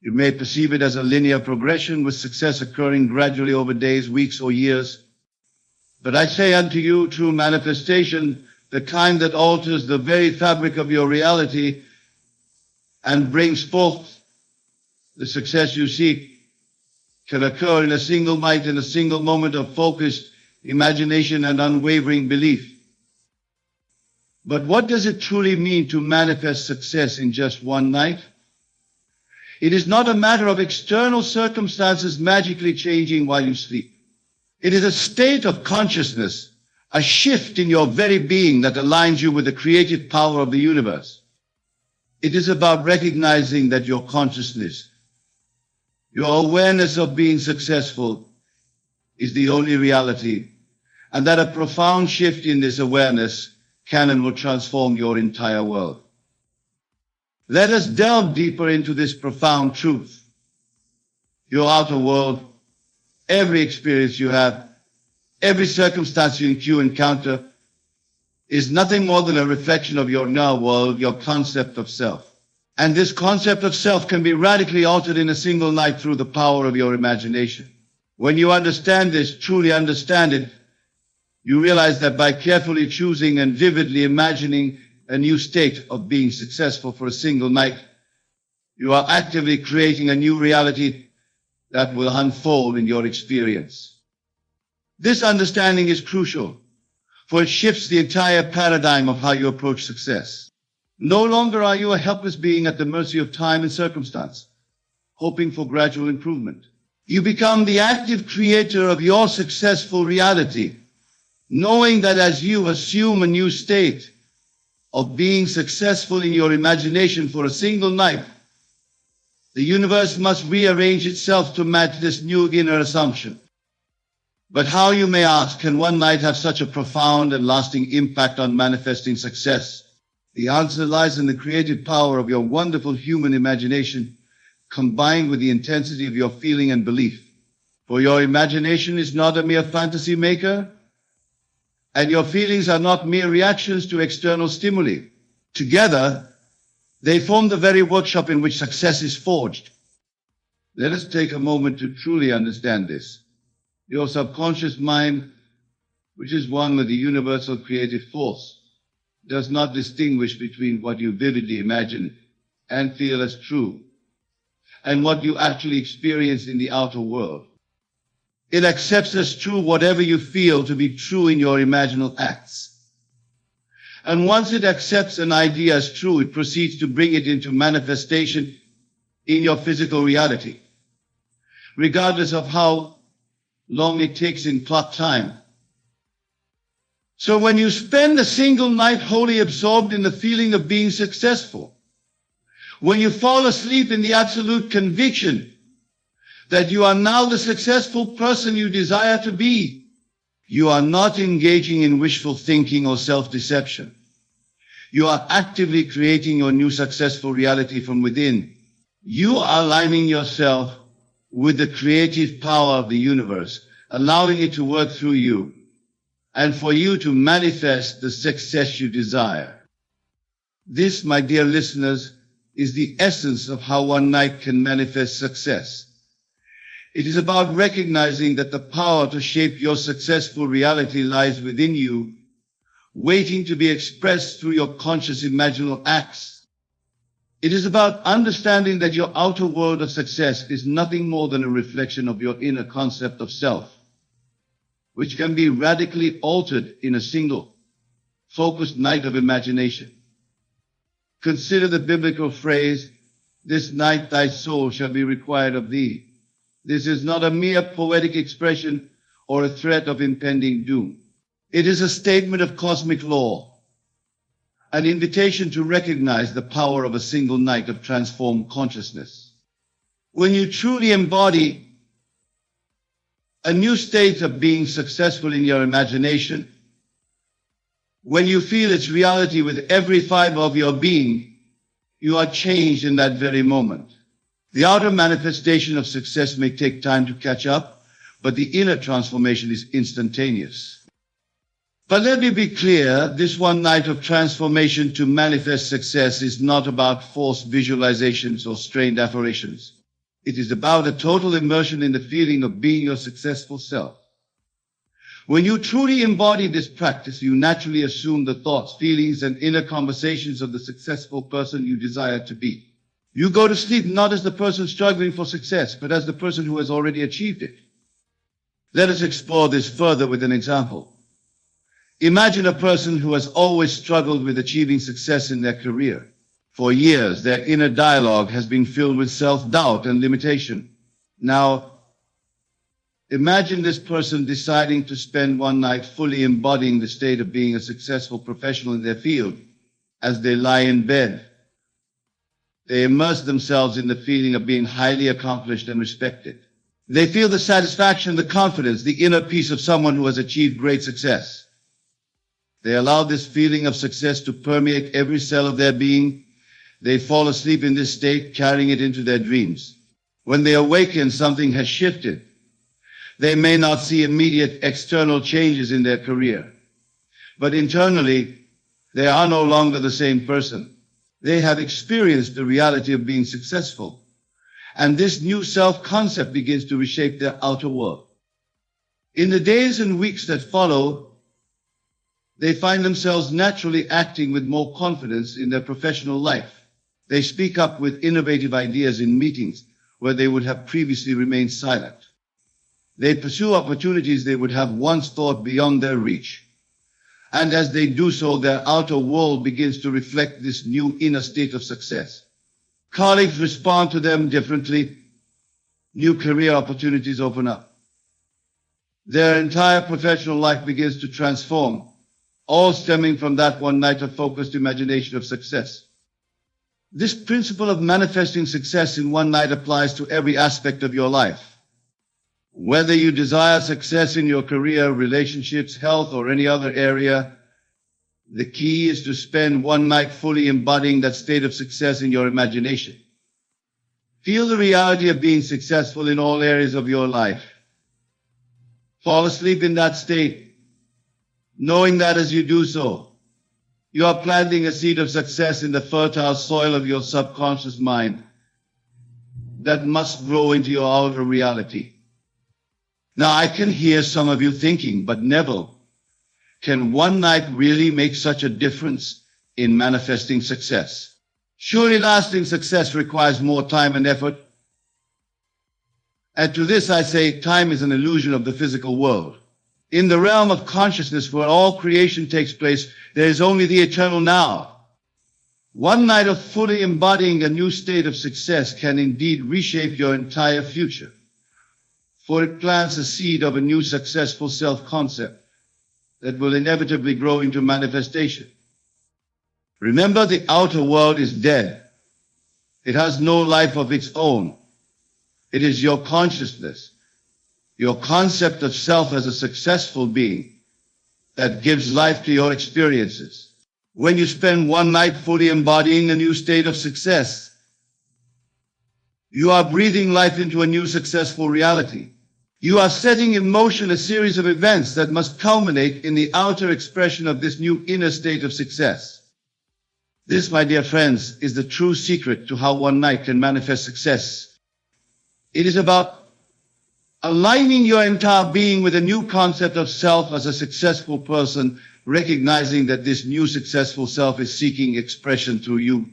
You may perceive it as a linear progression with success occurring gradually over days, weeks, or years. But I say unto you, true manifestation, the kind that alters the very fabric of your reality and brings forth the success you seek, can occur in a single night, in a single moment of focused imagination and unwavering belief. But what does it truly mean to manifest success in just one night? It is not a matter of external circumstances magically changing while you sleep. It is a state of consciousness, a shift in your very being that aligns you with the creative power of the universe. It is about recognizing that your consciousness, your awareness of being successful, is the only reality, and that a profound shift in this awareness can and will transform your entire world. Let us delve deeper into this profound truth. Your outer world, every experience you have, every circumstance you encounter, is nothing more than a reflection of your inner world, your concept of self. And this concept of self can be radically altered in a single night through the power of your imagination. When you understand this, truly understand it, you realize that by carefully choosing and vividly imagining a new state of being successful for a single night, you are actively creating a new reality that will unfold in your experience. This understanding is crucial, for it shifts the entire paradigm of how you approach success. No longer are you a helpless being at the mercy of time and circumstance, hoping for gradual improvement. You become the active creator of your successful reality, knowing that as you assume a new state of being successful in your imagination for a single night, the universe must rearrange itself to match this new inner assumption. But how, you may ask, can one night have such a profound and lasting impact on manifesting success? The answer lies in the creative power of your wonderful human imagination, combined with the intensity of your feeling and belief. For your imagination is not a mere fantasy maker, and your feelings are not mere reactions to external stimuli. Together, they form the very workshop in which success is forged. Let us take a moment to truly understand this. Your subconscious mind, which is one with the universal creative force, does not distinguish between what you vividly imagine and feel as true and what you actually experience in the outer world. It accepts as true whatever you feel to be true in your imaginal acts. And once it accepts an idea as true, it proceeds to bring it into manifestation in your physical reality, regardless of how long it takes in clock time. So when you spend a single night wholly absorbed in the feeling of being successful, when you fall asleep in the absolute conviction that you are now the successful person you desire to be, you are not engaging in wishful thinking or self-deception. You are actively creating your new successful reality from within. You are aligning yourself with the creative power of the universe, allowing it to work through you, and for you to manifest the success you desire. This, my dear listeners, is the essence of how one night can manifest success. It is about recognizing that the power to shape your successful reality lies within you, waiting to be expressed through your conscious imaginal acts. It is about understanding that your outer world of success is nothing more than a reflection of your inner concept of self, which can be radically altered in a single, focused night of imagination. Consider the biblical phrase, "This night thy soul shall be required of thee." This is not a mere poetic expression or a threat of impending doom. It is a statement of cosmic law, an invitation to recognize the power of a single night of transformed consciousness. When you truly embody a new state of being successful in your imagination, when you feel its reality with every fiber of your being, you are changed in that very moment. The outer manifestation of success may take time to catch up, but the inner transformation is instantaneous. But let me be clear, this one night of transformation to manifest success is not about forced visualizations or strained affirmations. It is about a total immersion in the feeling of being your successful self. When you truly embody this practice, you naturally assume the thoughts, feelings, and inner conversations of the successful person you desire to be. You go to sleep not as the person struggling for success, but as the person who has already achieved it. Let us explore this further with an example. Imagine a person who has always struggled with achieving success in their career. For years, their inner dialogue has been filled with self-doubt and limitation. Now, imagine this person deciding to spend one night fully embodying the state of being a successful professional in their field. As they lie in bed, they immerse themselves in the feeling of being highly accomplished and respected. They feel the satisfaction, the confidence, the inner peace of someone who has achieved great success. They allow this feeling of success to permeate every cell of their being. They fall asleep in this state, carrying it into their dreams. When they awaken, something has shifted. They may not see immediate external changes in their career, but internally, they are no longer the same person. They have experienced the reality of being successful, and this new self-concept begins to reshape their outer world. In the days and weeks that follow, they find themselves naturally acting with more confidence in their professional life. They speak up with innovative ideas in meetings where they would have previously remained silent. They pursue opportunities they would have once thought beyond their reach. And as they do so, their outer world begins to reflect this new inner state of success. Colleagues respond to them differently. New career opportunities open up. Their entire professional life begins to transform, all stemming from that one night of focused imagination of success. This principle of manifesting success in one night applies to every aspect of your life. Whether you desire success in your career, relationships, health, or any other area, the key is to spend one night fully embodying that state of success in your imagination. Feel the reality of being successful in all areas of your life. Fall asleep in that state, knowing that as you do so, you are planting a seed of success in the fertile soil of your subconscious mind that must grow into your outer reality. Now, I can hear some of you thinking, but Neville, can one night really make such a difference in manifesting success? Surely lasting success requires more time and effort. And to this I say, time is an illusion of the physical world. In the realm of consciousness where all creation takes place, there is only the eternal now. One night of fully embodying a new state of success can indeed reshape your entire future, for it plants a seed of a new successful self-concept that will inevitably grow into manifestation. Remember, the outer world is dead. It has no life of its own. It is your consciousness, your concept of self as a successful being, that gives life to your experiences. When you spend one night fully embodying a new state of success, you are breathing life into a new successful reality. You are setting in motion a series of events that must culminate in the outer expression of this new inner state of success. This, my dear friends, is the true secret to how one night can manifest success. It is about aligning your entire being with a new concept of self as a successful person, recognizing that this new successful self is seeking expression through you,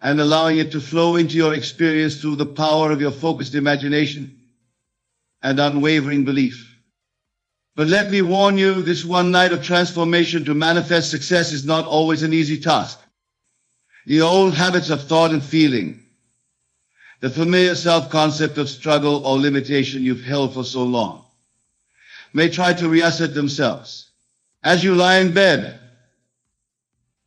and allowing it to flow into your experience through the power of your focused imagination and unwavering belief. But let me warn you, this one night of transformation to manifest success is not always an easy task. The old habits of thought and feeling, the familiar self-concept of struggle or limitation you've held for so long, may try to reassert themselves. As you lie in bed,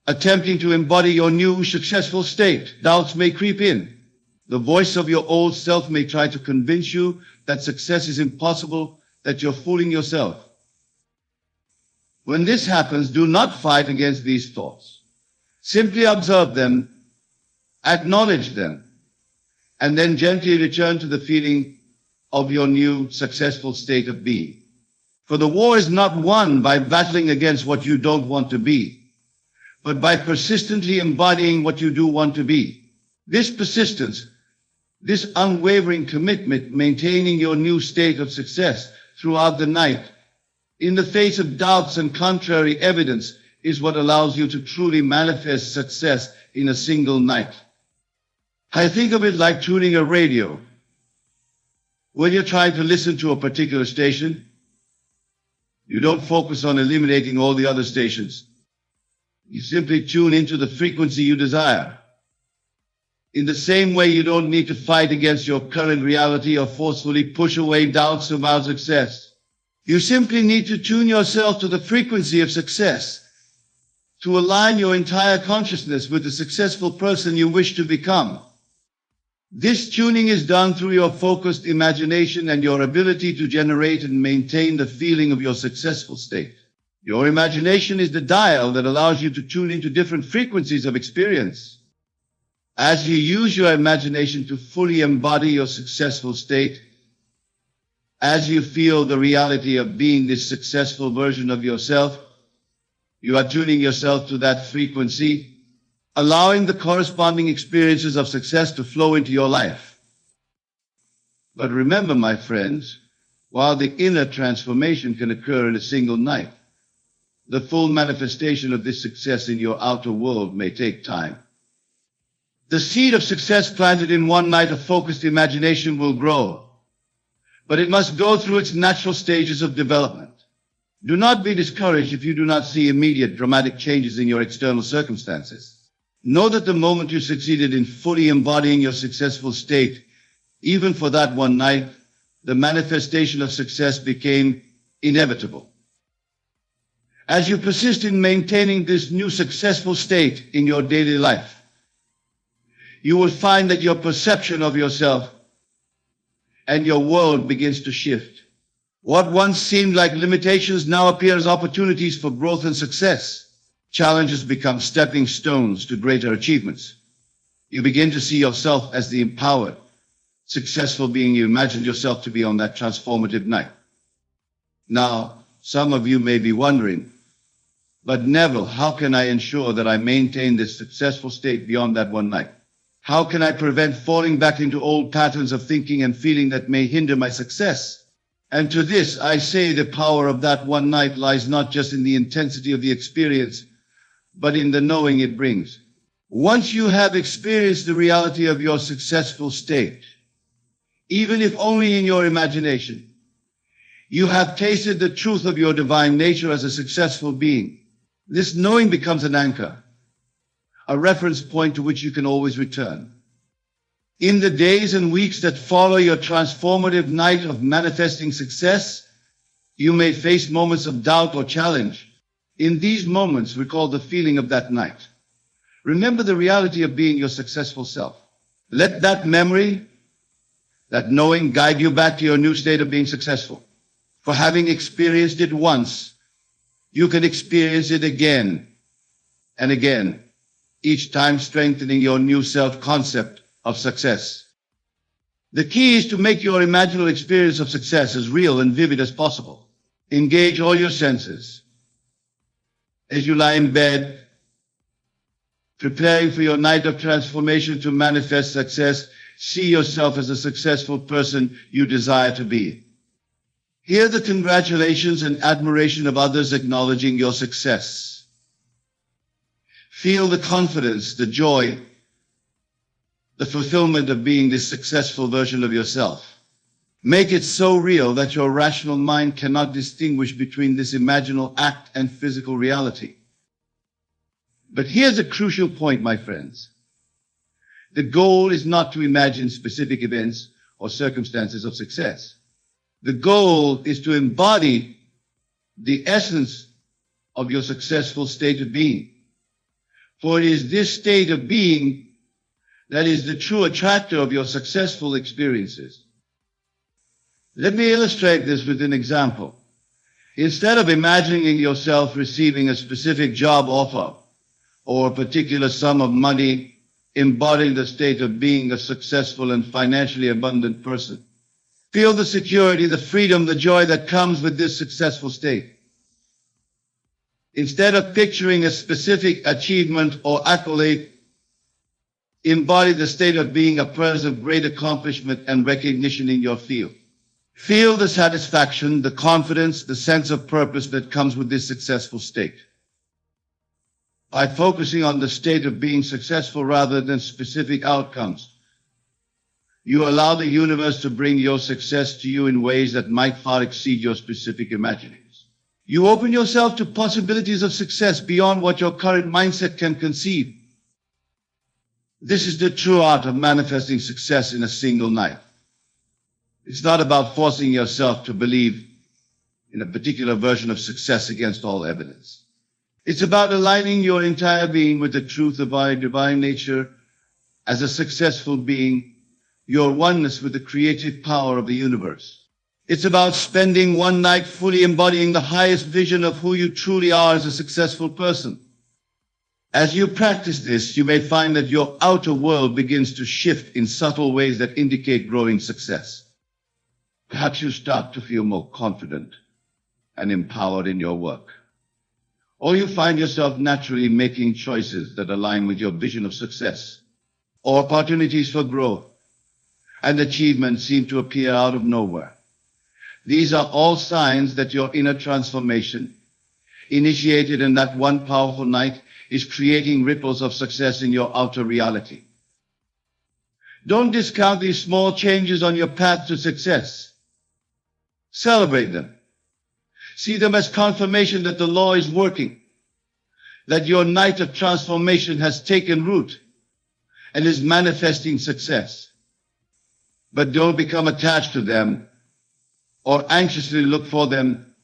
attempting to embody your new successful state, doubts may creep in. The voice of your old self may try to convince you that success is impossible, that you're fooling yourself. When this happens, do not fight against these thoughts. Simply observe them, acknowledge them, and then gently return to the feeling of your new successful state of being. For the war is not won by battling against what you don't want to be, but by persistently embodying what you do want to be. This persistence, This unwavering commitment, maintaining your new state of success throughout the night, in the face of doubts and contrary evidence, is what allows you to truly manifest success in a single night. I think of it like tuning a radio. When you're trying to listen to a particular station, you don't focus on eliminating all the other stations. You simply tune into the frequency you desire. In the same way, you don't need to fight against your current reality or forcefully push away doubts about success. You simply need to tune yourself to the frequency of success, to align your entire consciousness with the successful person you wish to become. This tuning is done through your focused imagination and your ability to generate and maintain the feeling of your successful state. Your imagination is the dial that allows you to tune into different frequencies of experience. As you use your imagination to fully embody your successful state, as you feel the reality of being this successful version of yourself, you are tuning yourself to that frequency, allowing the corresponding experiences of success to flow into your life. But remember, my friends, while the inner transformation can occur in a single night, the full manifestation of this success in your outer world may take time. The seed of success planted in one night of focused imagination will grow, but it must go through its natural stages of development. Do not be discouraged if you do not see immediate dramatic changes in your external circumstances. Know that the moment you succeeded in fully embodying your successful state, even for that one night, the manifestation of success became inevitable. As you persist in maintaining this new successful state in your daily life, you will find that your perception of yourself and your world begins to shift. What once seemed like limitations now appear as opportunities for growth and success. Challenges become stepping stones to greater achievements. You begin to see yourself as the empowered, successful being you imagined yourself to be on that transformative night. Now, some of you may be wondering, but Neville, how can I ensure that I maintain this successful state beyond that one night? How can I prevent falling back into old patterns of thinking and feeling that may hinder my success? And to this, I say the power of that one night lies not just in the intensity of the experience, but in the knowing it brings. Once you have experienced the reality of your successful state, even if only in your imagination, you have tasted the truth of your divine nature as a successful being. This knowing becomes an anchor, a reference point to which you can always return. In the days and weeks that follow your transformative night of manifesting success, you may face moments of doubt or challenge. In these moments, recall the feeling of that night. Remember the reality of being your successful self. Let that memory, that knowing, guide you back to your new state of being successful. For having experienced it once, you can experience it again and again, each time strengthening your new self-concept of success. The key is to make your imaginal experience of success as real and vivid as possible. Engage all your senses. As you lie in bed, preparing for your night of transformation to manifest success, see yourself as a successful person you desire to be. Hear the congratulations and admiration of others acknowledging your success. Feel the confidence, the joy, the fulfillment of being this successful version of yourself. Make it so real that your rational mind cannot distinguish between this imaginal act and physical reality. But here's a crucial point, my friends. The goal is not to imagine specific events or circumstances of success. The goal is to embody the essence of your successful state of being. For it is this state of being that is the true attractor of your successful experiences. Let me illustrate this with an example. Instead of imagining yourself receiving a specific job offer or a particular sum of money embodying the state of being a successful and financially abundant person, feel the security, the freedom, the joy that comes with this successful state. Instead of picturing a specific achievement or accolade, Embody the state of being a person of great accomplishment and recognition in your field. Feel the satisfaction, the confidence, the sense of purpose that comes with this successful state. By focusing on the state of being successful rather than specific outcomes, you allow the universe to bring your success to you in ways that might far exceed your specific imaginings. You open yourself to possibilities of success beyond what your current mindset can conceive. This is the true art of manifesting success in a single night. It's not about forcing yourself to believe in a particular version of success against all evidence. It's about aligning your entire being with the truth of our divine nature as a successful being, your oneness with the creative power of the universe. It's about spending one night fully embodying the highest vision of who you truly are as a successful person. As you practice this, you may find that your outer world begins to shift in subtle ways that indicate growing success. Perhaps you start to feel more confident and empowered in your work. Or you find yourself naturally making choices that align with your vision of success. Or opportunities for growth and achievement seem to appear out of nowhere. These are all signs that your inner transformation, initiated in that one powerful night, is creating ripples of success in your outer reality. Don't discount these small changes on your path to success. Celebrate them. See them as confirmation that the law is working, that your night of transformation has taken root and is manifesting success. But don't become attached to them or anxiously look for them.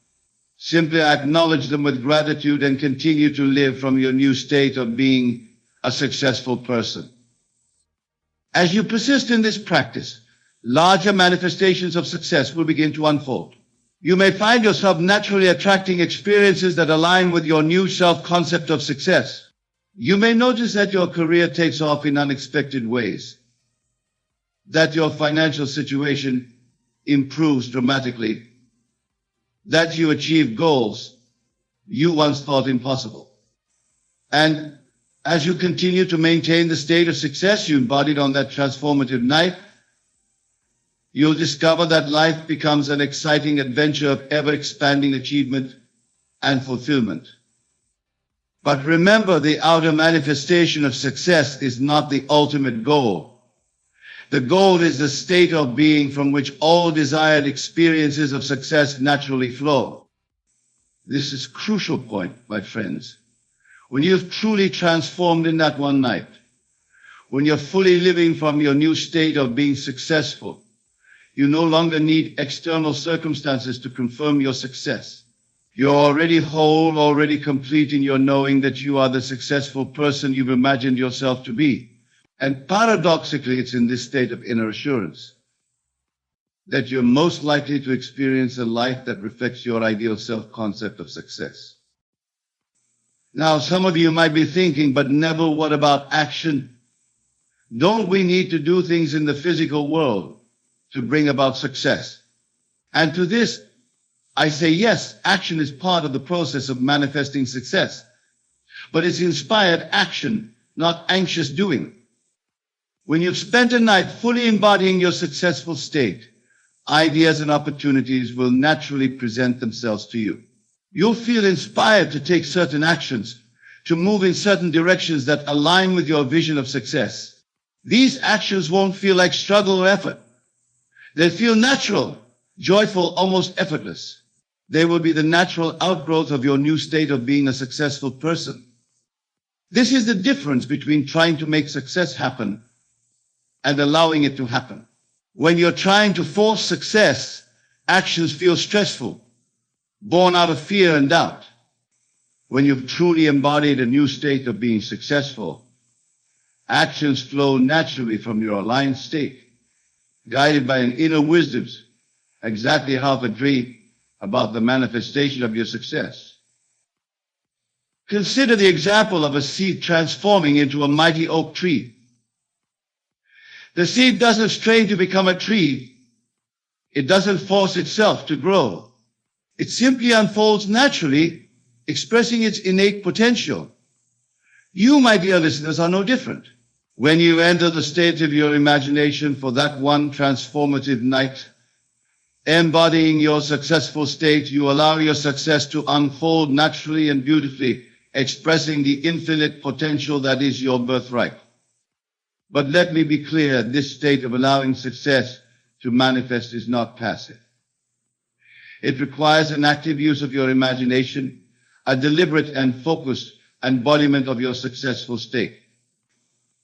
Simply acknowledge them with gratitude and continue to live from your new state of being a successful person. As you persist in this practice, larger manifestations of success will begin to unfold. You may find yourself naturally attracting experiences that align with your new self-concept of success. You may notice that your career takes off in unexpected ways, that your financial situation improves dramatically, that you achieve goals you once thought impossible. And as you continue to maintain the state of success you embodied on that transformative night, you'll discover that life becomes an exciting adventure of ever-expanding achievement and fulfillment. But remember, the outer manifestation of success is not the ultimate goal. The goal is the state of being from which all desired experiences of success naturally flow. This is a crucial point, my friends. When you've truly transformed in that one night, when you're fully living from your new state of being successful, you no longer need external circumstances to confirm your success. You're already whole, already complete in your knowing that you are the successful person you've imagined yourself to be. And paradoxically, it's in this state of inner assurance that you're most likely to experience a life that reflects your ideal self-concept of success. Now, some of you might be thinking, but Neville, what about action? Don't we need to do things in the physical world to bring about success? And to this, I say yes, action is part of the process of manifesting success. But it's inspired action, not anxious doing. When you've spent a night fully embodying your successful state, ideas and opportunities will naturally present themselves to you. You'll feel inspired to take certain actions, to move in certain directions that align with your vision of success. These actions won't feel like struggle or effort. They'll feel natural, joyful, almost effortless. They will be the natural outgrowth of your new state of being a successful person. This is the difference between trying to make success happen and allowing it to happen. When you're trying to force success, actions feel stressful, born out of fear and doubt. When you've truly embodied a new state of being successful, actions flow naturally from your aligned state, guided by an inner wisdom, exactly half a dream about the manifestation of your success. Consider the example of a seed transforming into a mighty oak tree. The seed doesn't strain to become a tree. It doesn't force itself to grow. It simply unfolds naturally, expressing its innate potential. You, my dear listeners, are no different. When you enter the state of your imagination for that one transformative night, embodying your successful state, you allow your success to unfold naturally and beautifully, expressing the infinite potential that is your birthright. But let me be clear, this state of allowing success to manifest is not passive. It requires an active use of your imagination, a deliberate and focused embodiment of your successful state.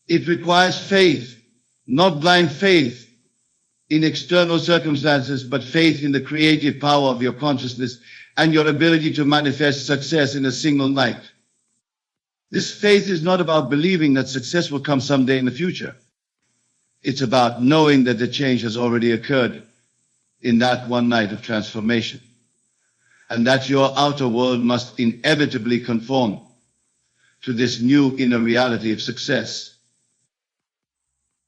It requires faith, not blind faith in external circumstances, but faith in the creative power of your consciousness and your ability to manifest success in a single night. This faith is not about believing that success will come someday in the future. It's about knowing that the change has already occurred in that one night of transformation, and that your outer world must inevitably conform to this new inner reality of success.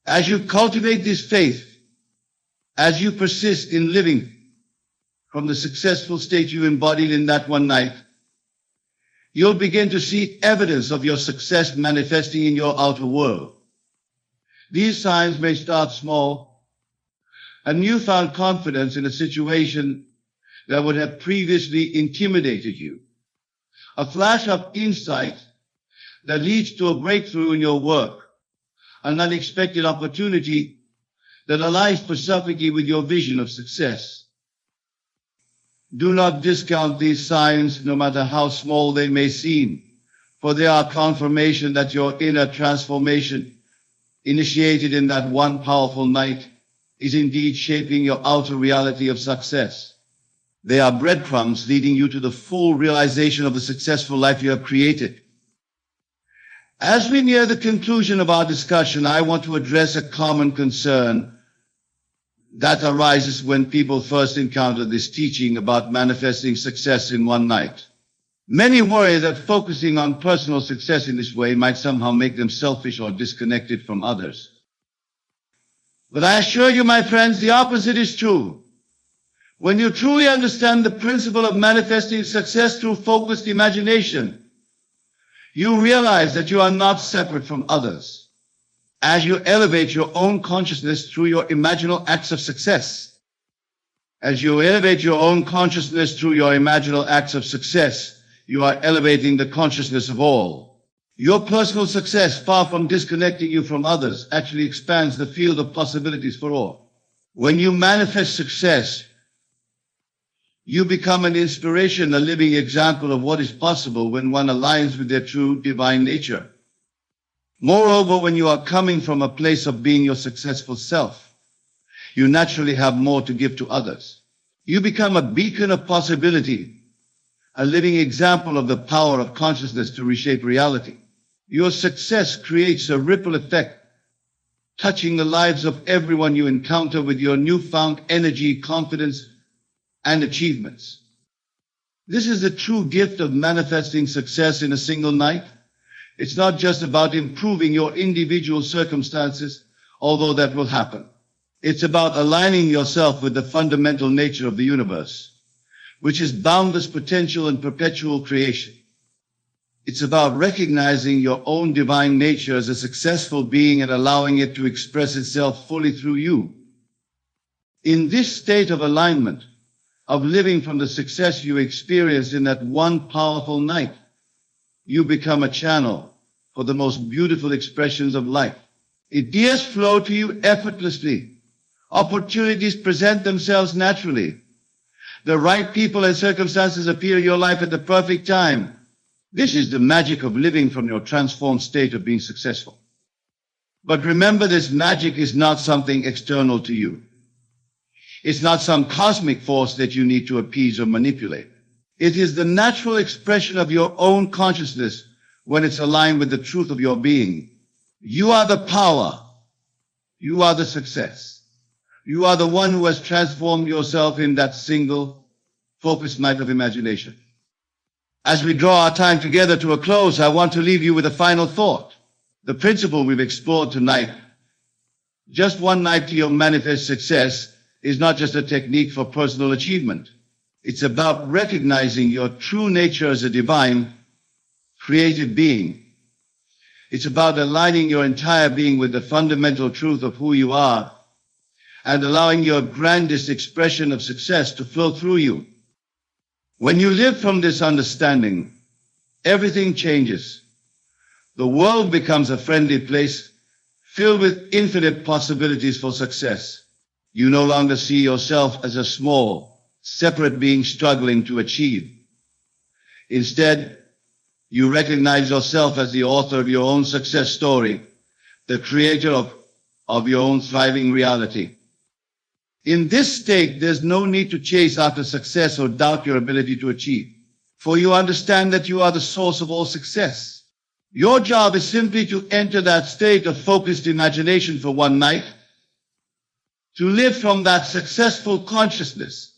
As you cultivate this faith, as you persist in living from the successful state you embodied in that one night, you'll begin to see evidence of your success manifesting in your outer world. These signs may start small: a newfound confidence in a situation that would have previously intimidated you, a flash of insight that leads to a breakthrough in your work, an unexpected opportunity that aligns perfectly with your vision of success. Do not discount these signs, no matter how small they may seem, for they are confirmation that your inner transformation, initiated in that one powerful night, is indeed shaping your outer reality of success. They are breadcrumbs leading you to the full realization of the successful life you have created. As we near the conclusion of our discussion, I want to address a common concern that arises when people first encounter this teaching about manifesting success in one night. Many worry that focusing on personal success in this way might somehow make them selfish or disconnected from others. But I assure you, my friends, the opposite is true. When you truly understand the principle of manifesting success through focused imagination, you realize that you are not separate from others. As you elevate your own consciousness through your imaginal acts of success, you are elevating the consciousness of all. Your personal success, far from disconnecting you from others, actually expands the field of possibilities for all. When you manifest success, you become an inspiration, a living example of what is possible when one aligns with their true divine nature. Moreover, when you are coming from a place of being your successful self, you naturally have more to give to others. You become a beacon of possibility, a living example of the power of consciousness to reshape reality. Your success creates a ripple effect, touching the lives of everyone you encounter with your newfound energy, confidence, and achievements. This is the true gift of manifesting success in a single night. It's not just about improving your individual circumstances, although that will happen. It's about aligning yourself with the fundamental nature of the universe, which is boundless potential and perpetual creation. It's about recognizing your own divine nature as a successful being and allowing it to express itself fully through you. In this state of alignment, of living from the success you experienced in that one powerful night, you become a channel for the most beautiful expressions of life. Ideas flow to you effortlessly. Opportunities present themselves naturally. The right people and circumstances appear in your life at the perfect time. This is the magic of living from your transformed state of being successful. But remember, this magic is not something external to you. It's not some cosmic force that you need to appease or manipulate. It is the natural expression of your own consciousness when it's aligned with the truth of your being. You are the power. You are the success. You are the one who has transformed yourself in that single, focused night of imagination. As we draw our time together to a close, I want to leave you with a final thought. The principle we've explored tonight, just one night to your manifest success, is not just a technique for personal achievement. It's about recognizing your true nature as a divine, creative being. It's about aligning your entire being with the fundamental truth of who you are and allowing your grandest expression of success to flow through you. When you live from this understanding, everything changes. The world becomes a friendly place filled with infinite possibilities for success. You no longer see yourself as a small, separate being struggling to achieve. Instead, you recognize yourself as the author of your own success story, the creator of your own thriving reality. In this state, there's no need to chase after success or doubt your ability to achieve, for you understand that you are the source of all success. Your job is simply to enter that state of focused imagination for one night, to live from that successful consciousness,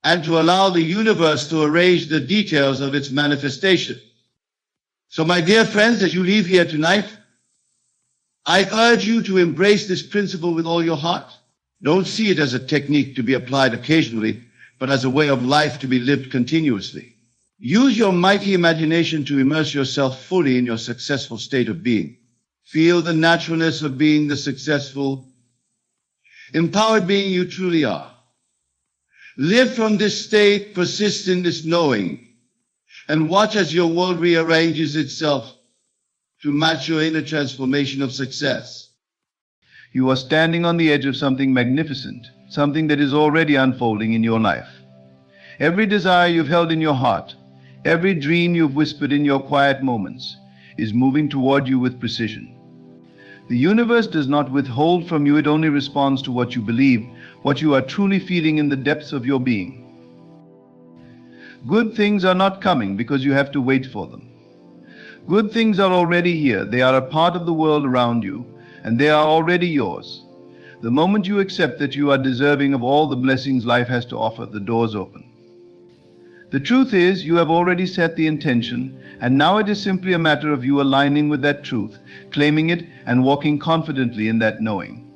and to allow the universe to arrange the details of its manifestation. So, my dear friends, as you leave here tonight, I urge you to embrace this principle with all your heart. Don't see it as a technique to be applied occasionally, but as a way of life to be lived continuously. Use your mighty imagination to immerse yourself fully in your successful state of being. Feel the naturalness of being the successful, empowered being you truly are. Live from this state, persist in this knowing, and watch as your world rearranges itself to match your inner transformation of success. You are standing on the edge of something magnificent, something that is already unfolding in your life. Every desire you've held in your heart, every dream you've whispered in your quiet moments, is moving toward you with precision. The universe does not withhold from you, it only responds to what you believe, what you are truly feeling in the depths of your being. Good things are not coming because you have to wait for them. Good things are already here. They are a part of the world around you, and they are already yours. The moment you accept that you are deserving of all the blessings life has to offer, the doors open. The truth is, you have already set the intention, and now it is simply a matter of you aligning with that truth, claiming it, and walking confidently in that knowing.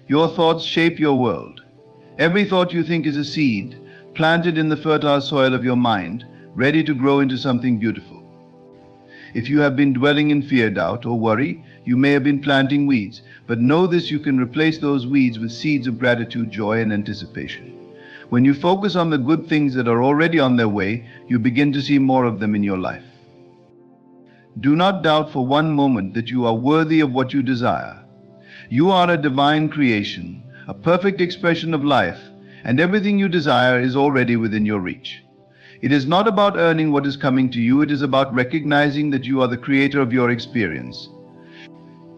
Your thoughts shape your world. Every thought you think is a seed, planted in the fertile soil of your mind, ready to grow into something beautiful. If you have been dwelling in fear, doubt, or worry, you may have been planting weeds, but know this: you can replace those weeds with seeds of gratitude, joy, and anticipation. When you focus on the good things that are already on their way, you begin to see more of them in your life. Do not doubt for one moment that you are worthy of what you desire. You are a divine creation, a perfect expression of life, and everything you desire is already within your reach. It is not about earning what is coming to you, it is about recognizing that you are the creator of your experience.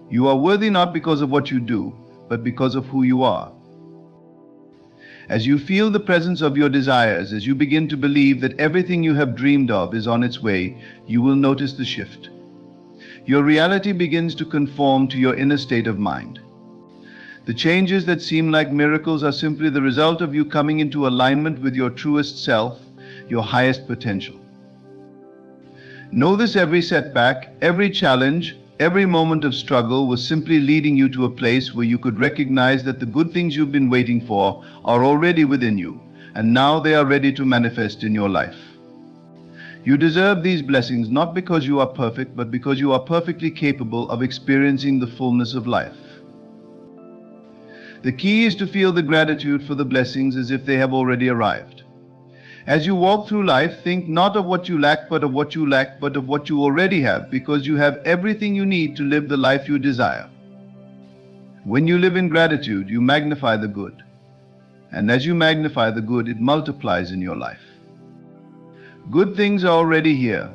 You are worthy not because of what you do, but because of who you are. As you feel the presence of your desires, as you begin to believe that everything you have dreamed of is on its way, you will notice the shift. Your reality begins to conform to your inner state of mind. The changes that seem like miracles are simply the result of you coming into alignment with your truest self, your highest potential. Know this: every setback, every challenge, every moment of struggle was simply leading you to a place where you could recognize that the good things you've been waiting for are already within you, and now they are ready to manifest in your life. You deserve these blessings not because you are perfect, but because you are perfectly capable of experiencing the fullness of life. The key is to feel the gratitude for the blessings as if they have already arrived. As you walk through life, think not of what you lack, but of what you already have, because you have everything you need to live the life you desire. When you live in gratitude, you magnify the good. And as you magnify the good, it multiplies in your life. Good things are already here,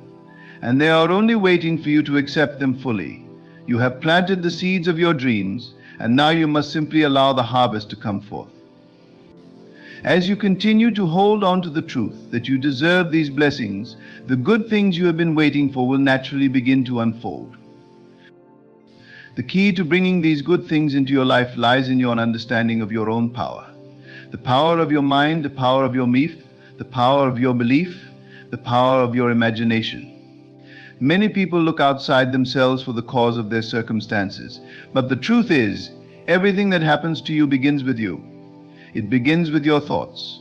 and they are only waiting for you to accept them fully. You have planted the seeds of your dreams, and now you must simply allow the harvest to come forth. As you continue to hold on to the truth that you deserve these blessings, the good things you have been waiting for will naturally begin to unfold. The key to bringing these good things into your life lies in your understanding of your own power. The power of your mind, the power of your myth, the power of your belief, the power of your imagination. Many people look outside themselves for the cause of their circumstances, but the truth is, everything that happens to you begins with you. It begins with your thoughts.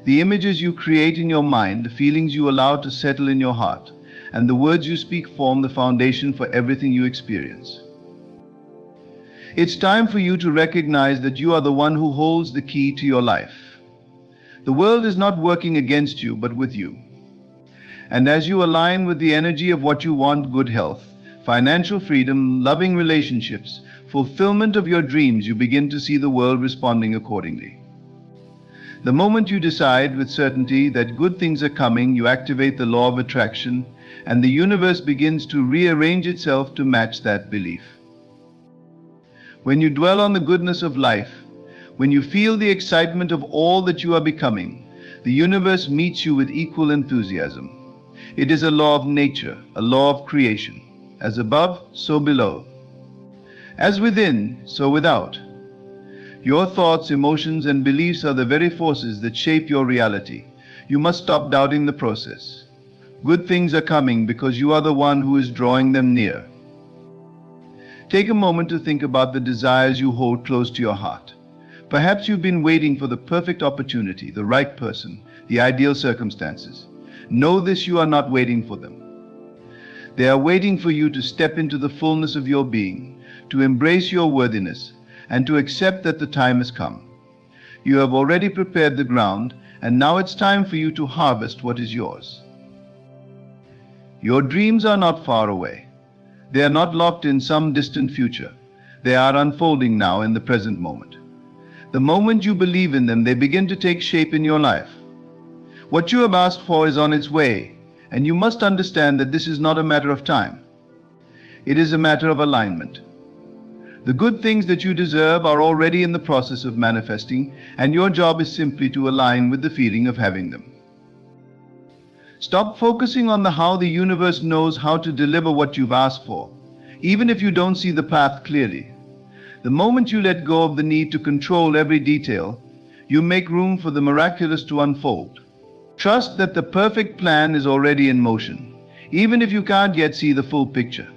The images you create in your mind, the feelings you allow to settle in your heart, and the words you speak form the foundation for everything you experience. It's time for you to recognize that you are the one who holds the key to your life. The world is not working against you, but with you. And as you align with the energy of what you want, good health, financial freedom, loving relationships, fulfillment of your dreams, you begin to see the world responding accordingly. The moment you decide with certainty that good things are coming, you activate the law of attraction, and the universe begins to rearrange itself to match that belief. When you dwell on the goodness of life, when you feel the excitement of all that you are becoming, the universe meets you with equal enthusiasm. It is a law of nature, a law of creation. As above, so below. As within, so without. Your thoughts, emotions, and beliefs are the very forces that shape your reality. You must stop doubting the process. Good things are coming because you are the one who is drawing them near. Take a moment to think about the desires you hold close to your heart. Perhaps you've been waiting for the perfect opportunity, the right person, the ideal circumstances. Know this: you are not waiting for them. They are waiting for you to step into the fullness of your being, to embrace your worthiness, and to accept that the time has come. You have already prepared the ground, and now it's time for you to harvest what is yours. Your dreams are not far away. They are not locked in some distant future. They are unfolding now in the present moment. The moment you believe in them, they begin to take shape in your life. What you have asked for is on its way, and you must understand that this is not a matter of time. It is a matter of alignment. The good things that you deserve are already in the process of manifesting, and your job is simply to align with the feeling of having them. Stop focusing on how the universe knows how to deliver what you've asked for, even if you don't see the path clearly. The moment you let go of the need to control every detail, you make room for the miraculous to unfold. Trust that the perfect plan is already in motion, even if you can't yet see the full picture.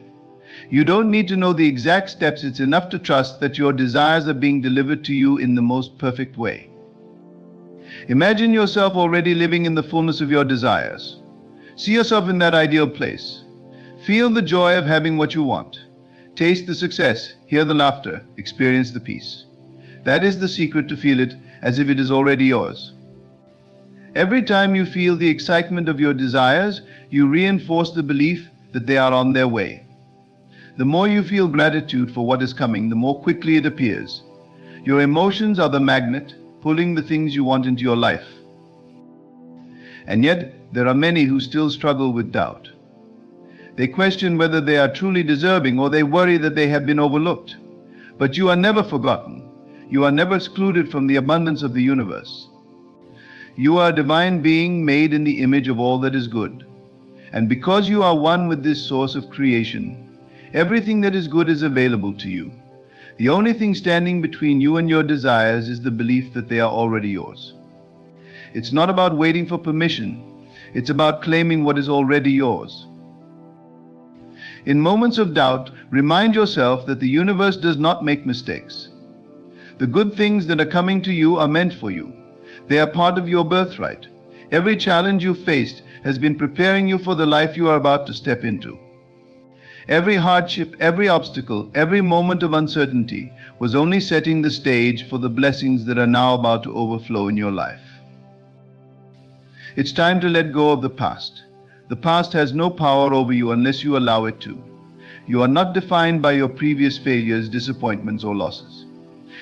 You don't need to know the exact steps. It's enough to trust that your desires are being delivered to you in the most perfect way. Imagine yourself already living in the fullness of your desires. See yourself in that ideal place. Feel the joy of having what you want. Taste the success, hear the laughter, experience the peace. That is the secret, to feel it as if it is already yours. Every time you feel the excitement of your desires, you reinforce the belief that they are on their way. The more you feel gratitude for what is coming, the more quickly it appears. Your emotions are the magnet, pulling the things you want into your life. And yet, there are many who still struggle with doubt. They question whether they are truly deserving, or they worry that they have been overlooked. But you are never forgotten. You are never excluded from the abundance of the universe. You are a divine being made in the image of all that is good. And because you are one with this source of creation, everything that is good is available to you. The only thing standing between you and your desires is the belief that they are already yours. It's not about waiting for permission. It's about claiming what is already yours. In moments of doubt, remind yourself that the universe does not make mistakes. The good things that are coming to you are meant for you. They are part of your birthright. Every challenge you faced has been preparing you for the life you are about to step into. Every hardship, every obstacle, every moment of uncertainty was only setting the stage for the blessings that are now about to overflow in your life. It's time to let go of the past. The past has no power over you unless you allow it to. You are not defined by your previous failures, disappointments, or losses.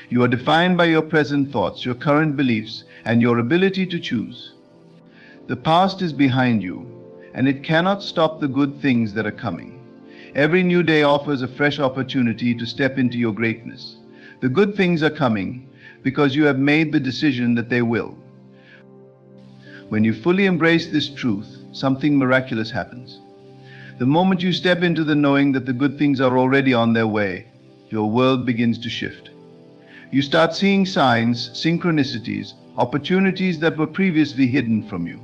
You are defined by your present thoughts, your current beliefs, and your ability to choose. The past is behind you, and it cannot stop the good things that are coming. Every new day offers a fresh opportunity to step into your greatness. The good things are coming because you have made the decision that they will. When you fully embrace this truth, something miraculous happens. The moment you step into the knowing that the good things are already on their way, your world begins to shift. You start seeing signs, synchronicities, opportunities that were previously hidden from you.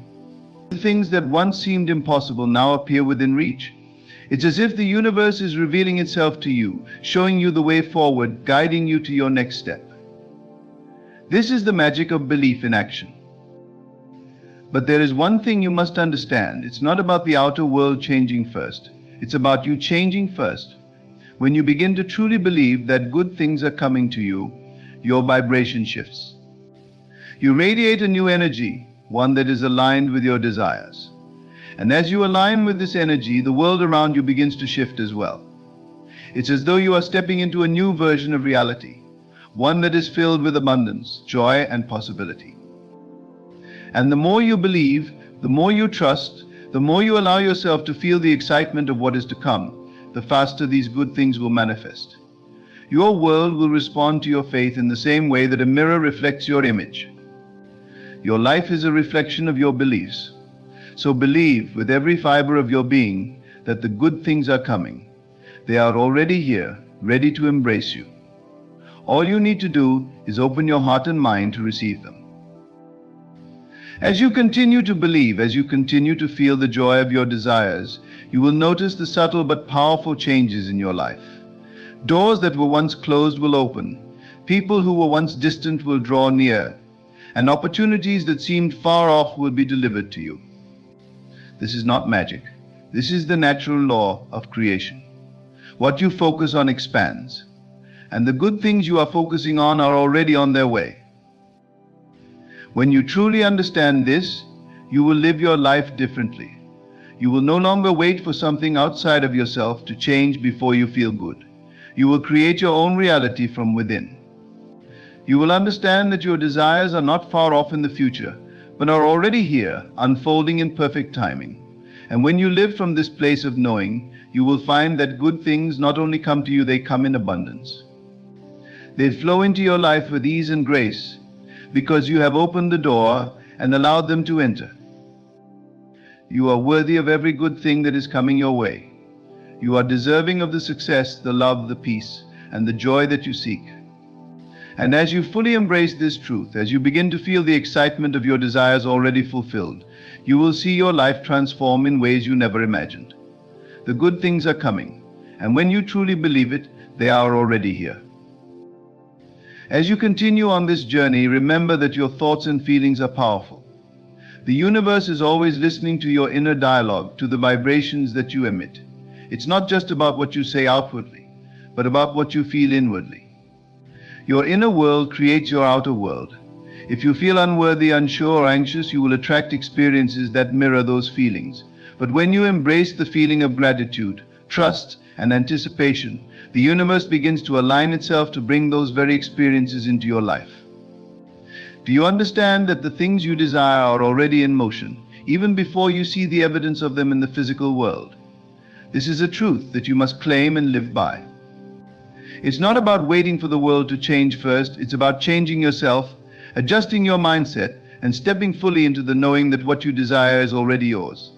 The things that once seemed impossible now appear within reach. It's as if the universe is revealing itself to you, showing you the way forward, guiding you to your next step. This is the magic of belief in action. But there is one thing you must understand. It's not about the outer world changing first. It's about you changing first. When you begin to truly believe that good things are coming to you, your vibration shifts. You radiate a new energy, one that is aligned with your desires. And as you align with this energy, the world around you begins to shift as well. It's as though you are stepping into a new version of reality, one that is filled with abundance, joy, and possibility. And the more you believe, the more you trust, the more you allow yourself to feel the excitement of what is to come, the faster these good things will manifest. Your world will respond to your faith in the same way that a mirror reflects your image. Your life is a reflection of your beliefs. So believe with every fiber of your being that the good things are coming. They are already here, ready to embrace you. All you need to do is open your heart and mind to receive them. As you continue to believe, as you continue to feel the joy of your desires, you will notice the subtle but powerful changes in your life. Doors that were once closed will open. People who were once distant will draw near. And opportunities that seemed far off will be delivered to you. This is not magic. This is the natural law of creation. What you focus on expands. And the good things you are focusing on are already on their way. When you truly understand this, you will live your life differently. You will no longer wait for something outside of yourself to change before you feel good. You will create your own reality from within. You will understand that your desires are not far off in the future, but are already here, unfolding in perfect timing. And when you live from this place of knowing, you will find that good things not only come to you, they come in abundance. They flow into your life with ease and grace, because you have opened the door and allowed them to enter. You are worthy of every good thing that is coming your way. You are deserving of the success, the love, the peace, and the joy that you seek. And as you fully embrace this truth, as you begin to feel the excitement of your desires already fulfilled, you will see your life transform in ways you never imagined. The good things are coming, and when you truly believe it, they are already here. As you continue on this journey, remember that your thoughts and feelings are powerful. The universe is always listening to your inner dialogue, to the vibrations that you emit. It's not just about what you say outwardly, but about what you feel inwardly. Your inner world creates your outer world. If you feel unworthy, unsure, or anxious, you will attract experiences that mirror those feelings. But when you embrace the feeling of gratitude, trust, and anticipation, the universe begins to align itself to bring those very experiences into your life. Do you understand that the things you desire are already in motion, even before you see the evidence of them in the physical world? This is a truth that you must claim and live by. It's not about waiting for the world to change first. It's about changing yourself, adjusting your mindset, and stepping fully into the knowing that what you desire is already yours.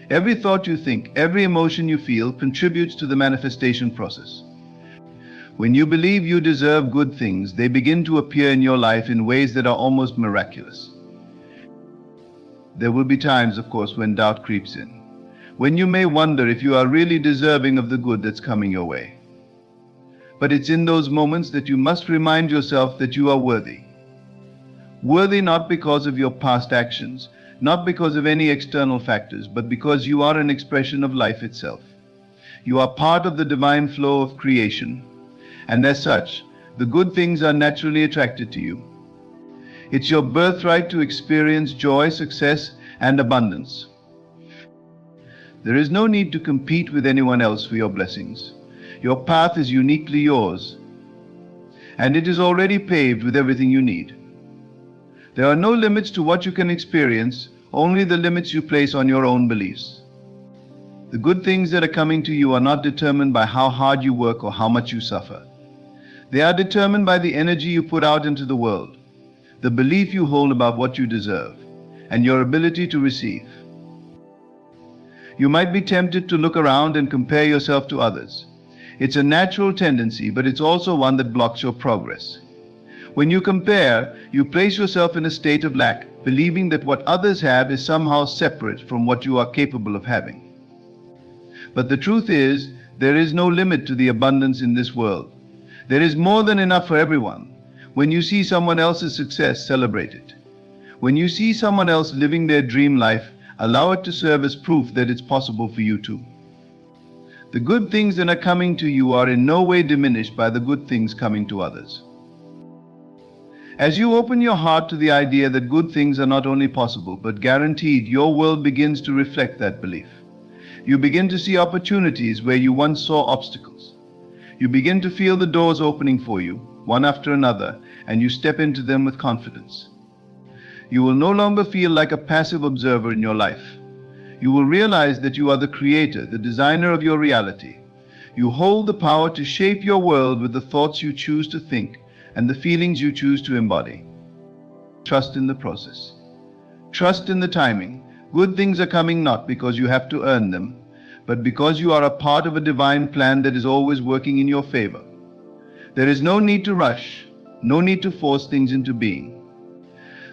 Every thought you think, every emotion you feel contributes to the manifestation process. When you believe you deserve good things, they begin to appear in your life in ways that are almost miraculous. There will be times, of course, when doubt creeps in, when you may wonder if you are really deserving of the good that's coming your way. But it's in those moments that you must remind yourself that you are worthy. Worthy not because of your past actions, not because of any external factors, but because you are an expression of life itself. You are part of the divine flow of creation, and as such, the good things are naturally attracted to you. It's your birthright to experience joy, success, and abundance. There is no need to compete with anyone else for your blessings. Your path is uniquely yours, and it is already paved with everything you need. There are no limits to what you can experience, only the limits you place on your own beliefs. The good things that are coming to you are not determined by how hard you work or how much you suffer. They are determined by the energy you put out into the world, the belief you hold about what you deserve, and your ability to receive. You might be tempted to look around and compare yourself to others. It's a natural tendency, but it's also one that blocks your progress. When you compare, you place yourself in a state of lack, believing that what others have is somehow separate from what you are capable of having. But the truth is, there is no limit to the abundance in this world. There is more than enough for everyone. When you see someone else's success, celebrate it. When you see someone else living their dream life, allow it to serve as proof that it's possible for you too. The good things that are coming to you are in no way diminished by the good things coming to others. As you open your heart to the idea that good things are not only possible but guaranteed, your world begins to reflect that belief. You begin to see opportunities where you once saw obstacles. You begin to feel the doors opening for you, one after another, and you step into them with confidence. You will no longer feel like a passive observer in your life. You will realize that you are the creator, the designer of your reality. You hold the power to shape your world with the thoughts you choose to think and the feelings you choose to embody. Trust in the process. Trust in the timing. Good things are coming not because you have to earn them, but because you are a part of a divine plan that is always working in your favor. There is no need to rush, no need to force things into being.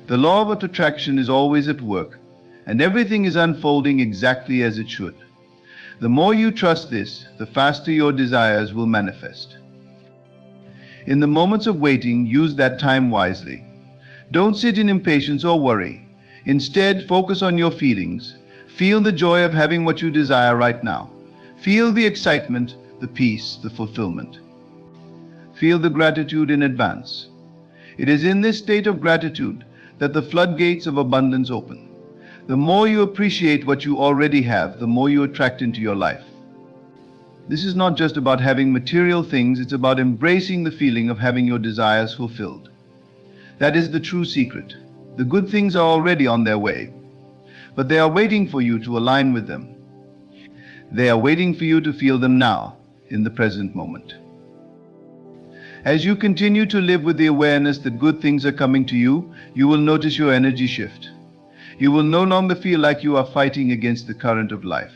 The law of attraction is always at work, and everything is unfolding exactly as it should. The more you trust this, the faster your desires will manifest. In the moments of waiting, use that time wisely. Don't sit in impatience or worry. Instead, focus on your feelings. Feel the joy of having what you desire right now. Feel the excitement, the peace, the fulfillment. Feel the gratitude in advance. It is in this state of gratitude that the floodgates of abundance open. The more you appreciate what you already have, the more you attract into your life. This is not just about having material things, it's about embracing the feeling of having your desires fulfilled. That is the true secret. The good things are already on their way, but they are waiting for you to align with them. They are waiting for you to feel them now, in the present moment. As you continue to live with the awareness that good things are coming to you, you will notice your energy shift. You will no longer feel like you are fighting against the current of life.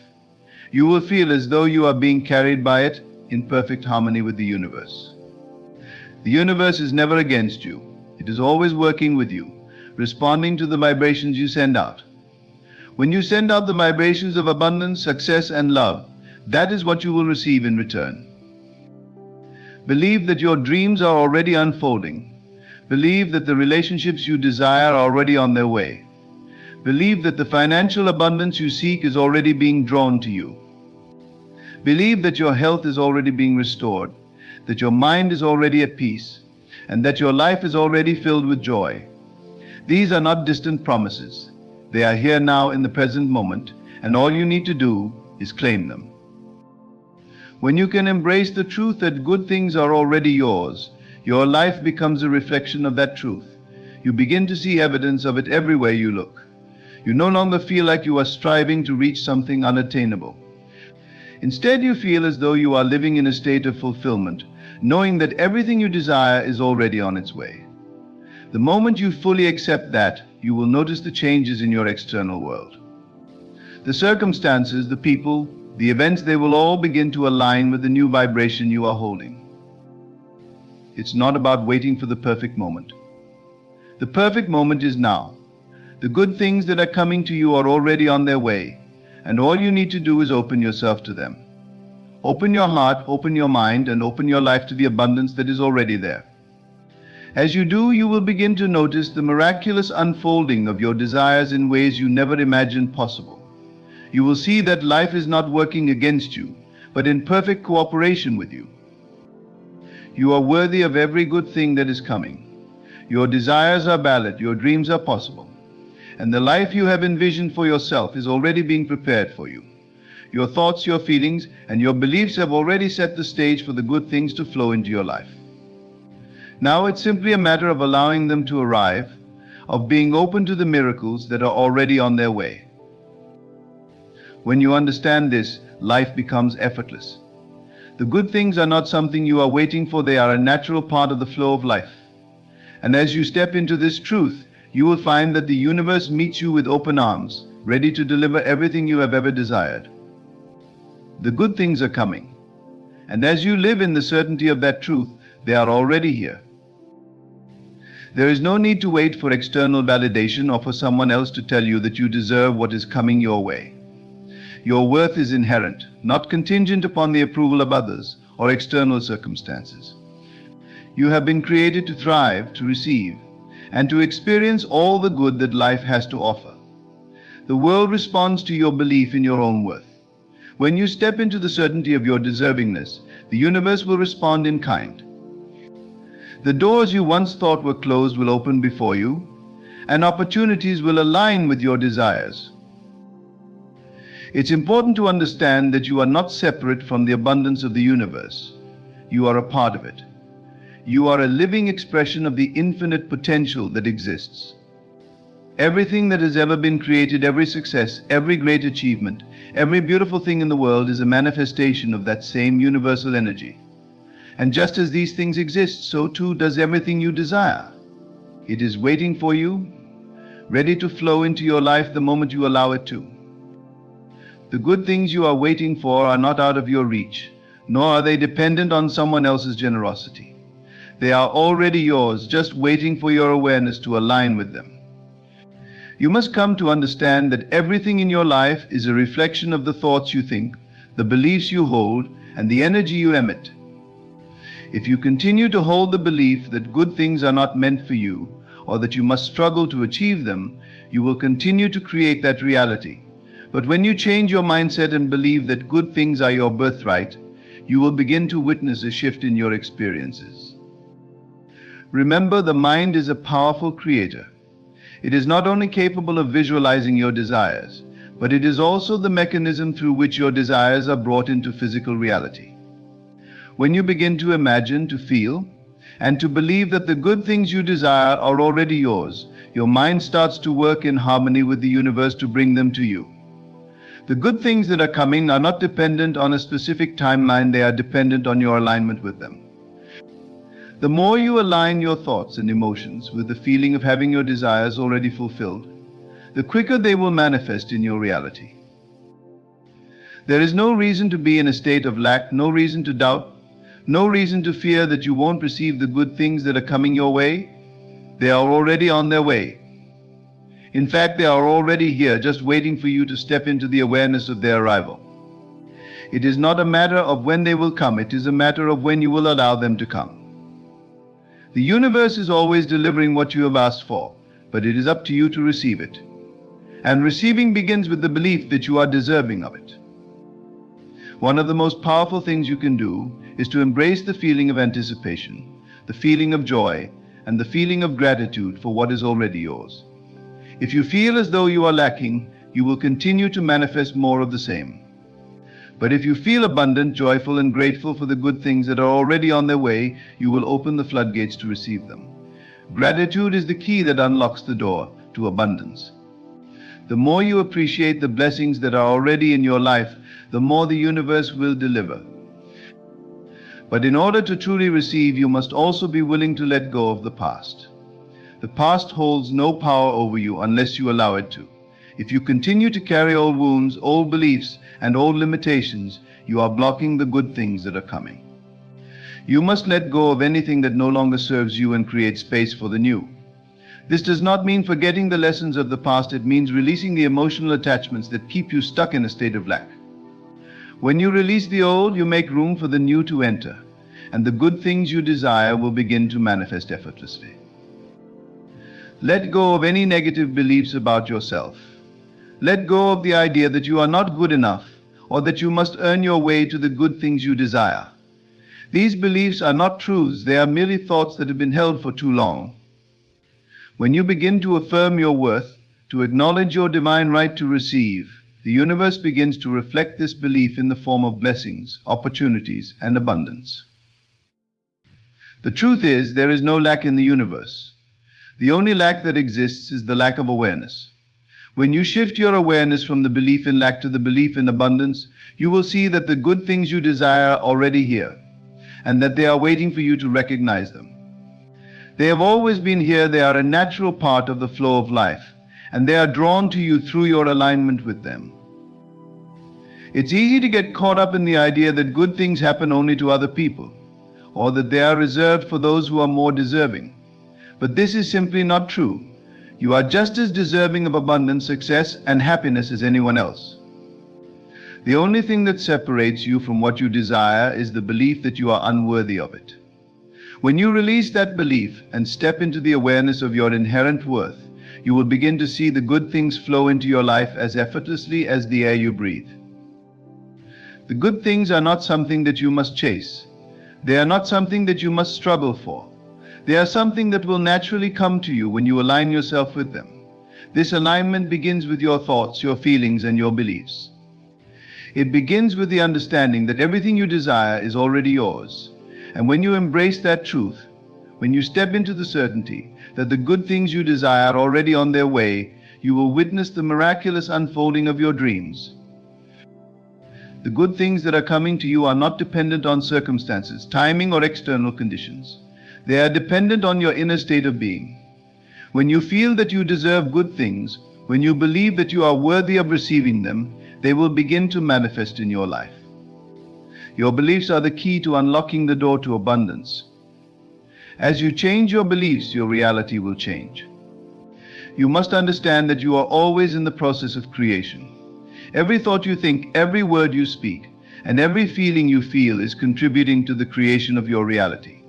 You will feel as though you are being carried by it in perfect harmony with the universe. The universe is never against you. It is always working with you, responding to the vibrations you send out. When you send out the vibrations of abundance, success, and love, that is what you will receive in return. Believe that your dreams are already unfolding. Believe that the relationships you desire are already on their way. Believe that the financial abundance you seek is already being drawn to you. Believe that your health is already being restored, that your mind is already at peace, and that your life is already filled with joy. These are not distant promises. They are here now in the present moment, and all you need to do is claim them. When you can embrace the truth that good things are already yours, your life becomes a reflection of that truth. You begin to see evidence of it everywhere you look. You no longer feel like you are striving to reach something unattainable. Instead, you feel as though you are living in a state of fulfillment, knowing that everything you desire is already on its way. The moment you fully accept that, you will notice the changes in your external world. The circumstances, the people, the events, they will all begin to align with the new vibration you are holding. It's not about waiting for the perfect moment. The perfect moment is now. The good things that are coming to you are already on their way, and all you need to do is open yourself to them. Open your heart, open your mind, and open your life to the abundance that is already there. As you do, you will begin to notice the miraculous unfolding of your desires in ways you never imagined possible. You will see that life is not working against you, but in perfect cooperation with you. You are worthy of every good thing that is coming. Your desires are valid, your dreams are possible. And the life you have envisioned for yourself is already being prepared for you. Your thoughts, your feelings, and your beliefs have already set the stage for the good things to flow into your life. Now it's simply a matter of allowing them to arrive, of being open to the miracles that are already on their way. When you understand this, life becomes effortless. The good things are not something you are waiting for, they are a natural part of the flow of life. And as you step into this truth, you will find that the universe meets you with open arms, ready to deliver everything you have ever desired. The good things are coming. And as you live in the certainty of that truth, they are already here. There is no need to wait for external validation or for someone else to tell you that you deserve what is coming your way. Your worth is inherent, not contingent upon the approval of others or external circumstances. You have been created to thrive, to receive, and to experience all the good that life has to offer. The world responds to your belief in your own worth. When you step into the certainty of your deservingness, the universe will respond in kind. The doors you once thought were closed will open before you, and opportunities will align with your desires. It's important to understand that you are not separate from the abundance of the universe. You are a part of it. You are a living expression of the infinite potential that exists. Everything that has ever been created, every success, every great achievement, every beautiful thing in the world is a manifestation of that same universal energy. And just as these things exist, so too does everything you desire. It is waiting for you, ready to flow into your life the moment you allow it to. The good things you are waiting for are not out of your reach, nor are they dependent on someone else's generosity. They are already yours, just waiting for your awareness to align with them. You must come to understand that everything in your life is a reflection of the thoughts you think, the beliefs you hold, and the energy you emit. If you continue to hold the belief that good things are not meant for you, or that you must struggle to achieve them, you will continue to create that reality. But when you change your mindset and believe that good things are your birthright, you will begin to witness a shift in your experiences. Remember, the mind is a powerful creator. It is not only capable of visualizing your desires, but it is also the mechanism through which your desires are brought into physical reality. When you begin to imagine, to feel, and to believe that the good things you desire are already yours, your mind starts to work in harmony with the universe to bring them to you. The good things that are coming are not dependent on a specific timeline, they are dependent on your alignment with them. The more you align your thoughts and emotions with the feeling of having your desires already fulfilled, the quicker they will manifest in your reality. There is no reason to be in a state of lack, no reason to doubt, no reason to fear that you won't receive the good things that are coming your way. They are already on their way. In fact, they are already here, just waiting for you to step into the awareness of their arrival. It is not a matter of when they will come, it is a matter of when you will allow them to come. The universe is always delivering what you have asked for, but it is up to you to receive it. And receiving begins with the belief that you are deserving of it. One of the most powerful things you can do is to embrace the feeling of anticipation, the feeling of joy, and the feeling of gratitude for what is already yours. If you feel as though you are lacking, you will continue to manifest more of the same. But if you feel abundant, joyful, and grateful for the good things that are already on their way, you will open the floodgates to receive them. Gratitude is the key that unlocks the door to abundance. The more you appreciate the blessings that are already in your life, the more the universe will deliver. But in order to truly receive, you must also be willing to let go of the past. The past holds no power over you unless you allow it to. If you continue to carry old wounds, old beliefs, and old limitations, you are blocking the good things that are coming. You must let go of anything that no longer serves you and create space for the new. This does not mean forgetting the lessons of the past, it means releasing the emotional attachments that keep you stuck in a state of lack. When you release the old, you make room for the new to enter, and the good things you desire will begin to manifest effortlessly. Let go of any negative beliefs about yourself. Let go of the idea that you are not good enough or that you must earn your way to the good things you desire. These beliefs are not truths, they are merely thoughts that have been held for too long. When you begin to affirm your worth, to acknowledge your divine right to receive, the universe begins to reflect this belief in the form of blessings, opportunities, and abundance. The truth is, there is no lack in the universe. The only lack that exists is the lack of awareness. When you shift your awareness from the belief in lack to the belief in abundance, you will see that the good things you desire are already here, and that they are waiting for you to recognize them. They have always been here, they are a natural part of the flow of life, and they are drawn to you through your alignment with them. It's easy to get caught up in the idea that good things happen only to other people, or that they are reserved for those who are more deserving. But this is simply not true. You are just as deserving of abundance, success, and happiness as anyone else. The only thing that separates you from what you desire is the belief that you are unworthy of it. When you release that belief and step into the awareness of your inherent worth, you will begin to see the good things flow into your life as effortlessly as the air you breathe. The good things are not something that you must chase. They are not something that you must struggle for. They are something that will naturally come to you when you align yourself with them. This alignment begins with your thoughts, your feelings, and your beliefs. It begins with the understanding that everything you desire is already yours. And when you embrace that truth, when you step into the certainty that the good things you desire are already on their way, you will witness the miraculous unfolding of your dreams. The good things that are coming to you are not dependent on circumstances, timing, or external conditions. They are dependent on your inner state of being. When you feel that you deserve good things, when you believe that you are worthy of receiving them, they will begin to manifest in your life. Your beliefs are the key to unlocking the door to abundance. As you change your beliefs, your reality will change. You must understand that you are always in the process of creation. Every thought you think, every word you speak, and every feeling you feel is contributing to the creation of your reality.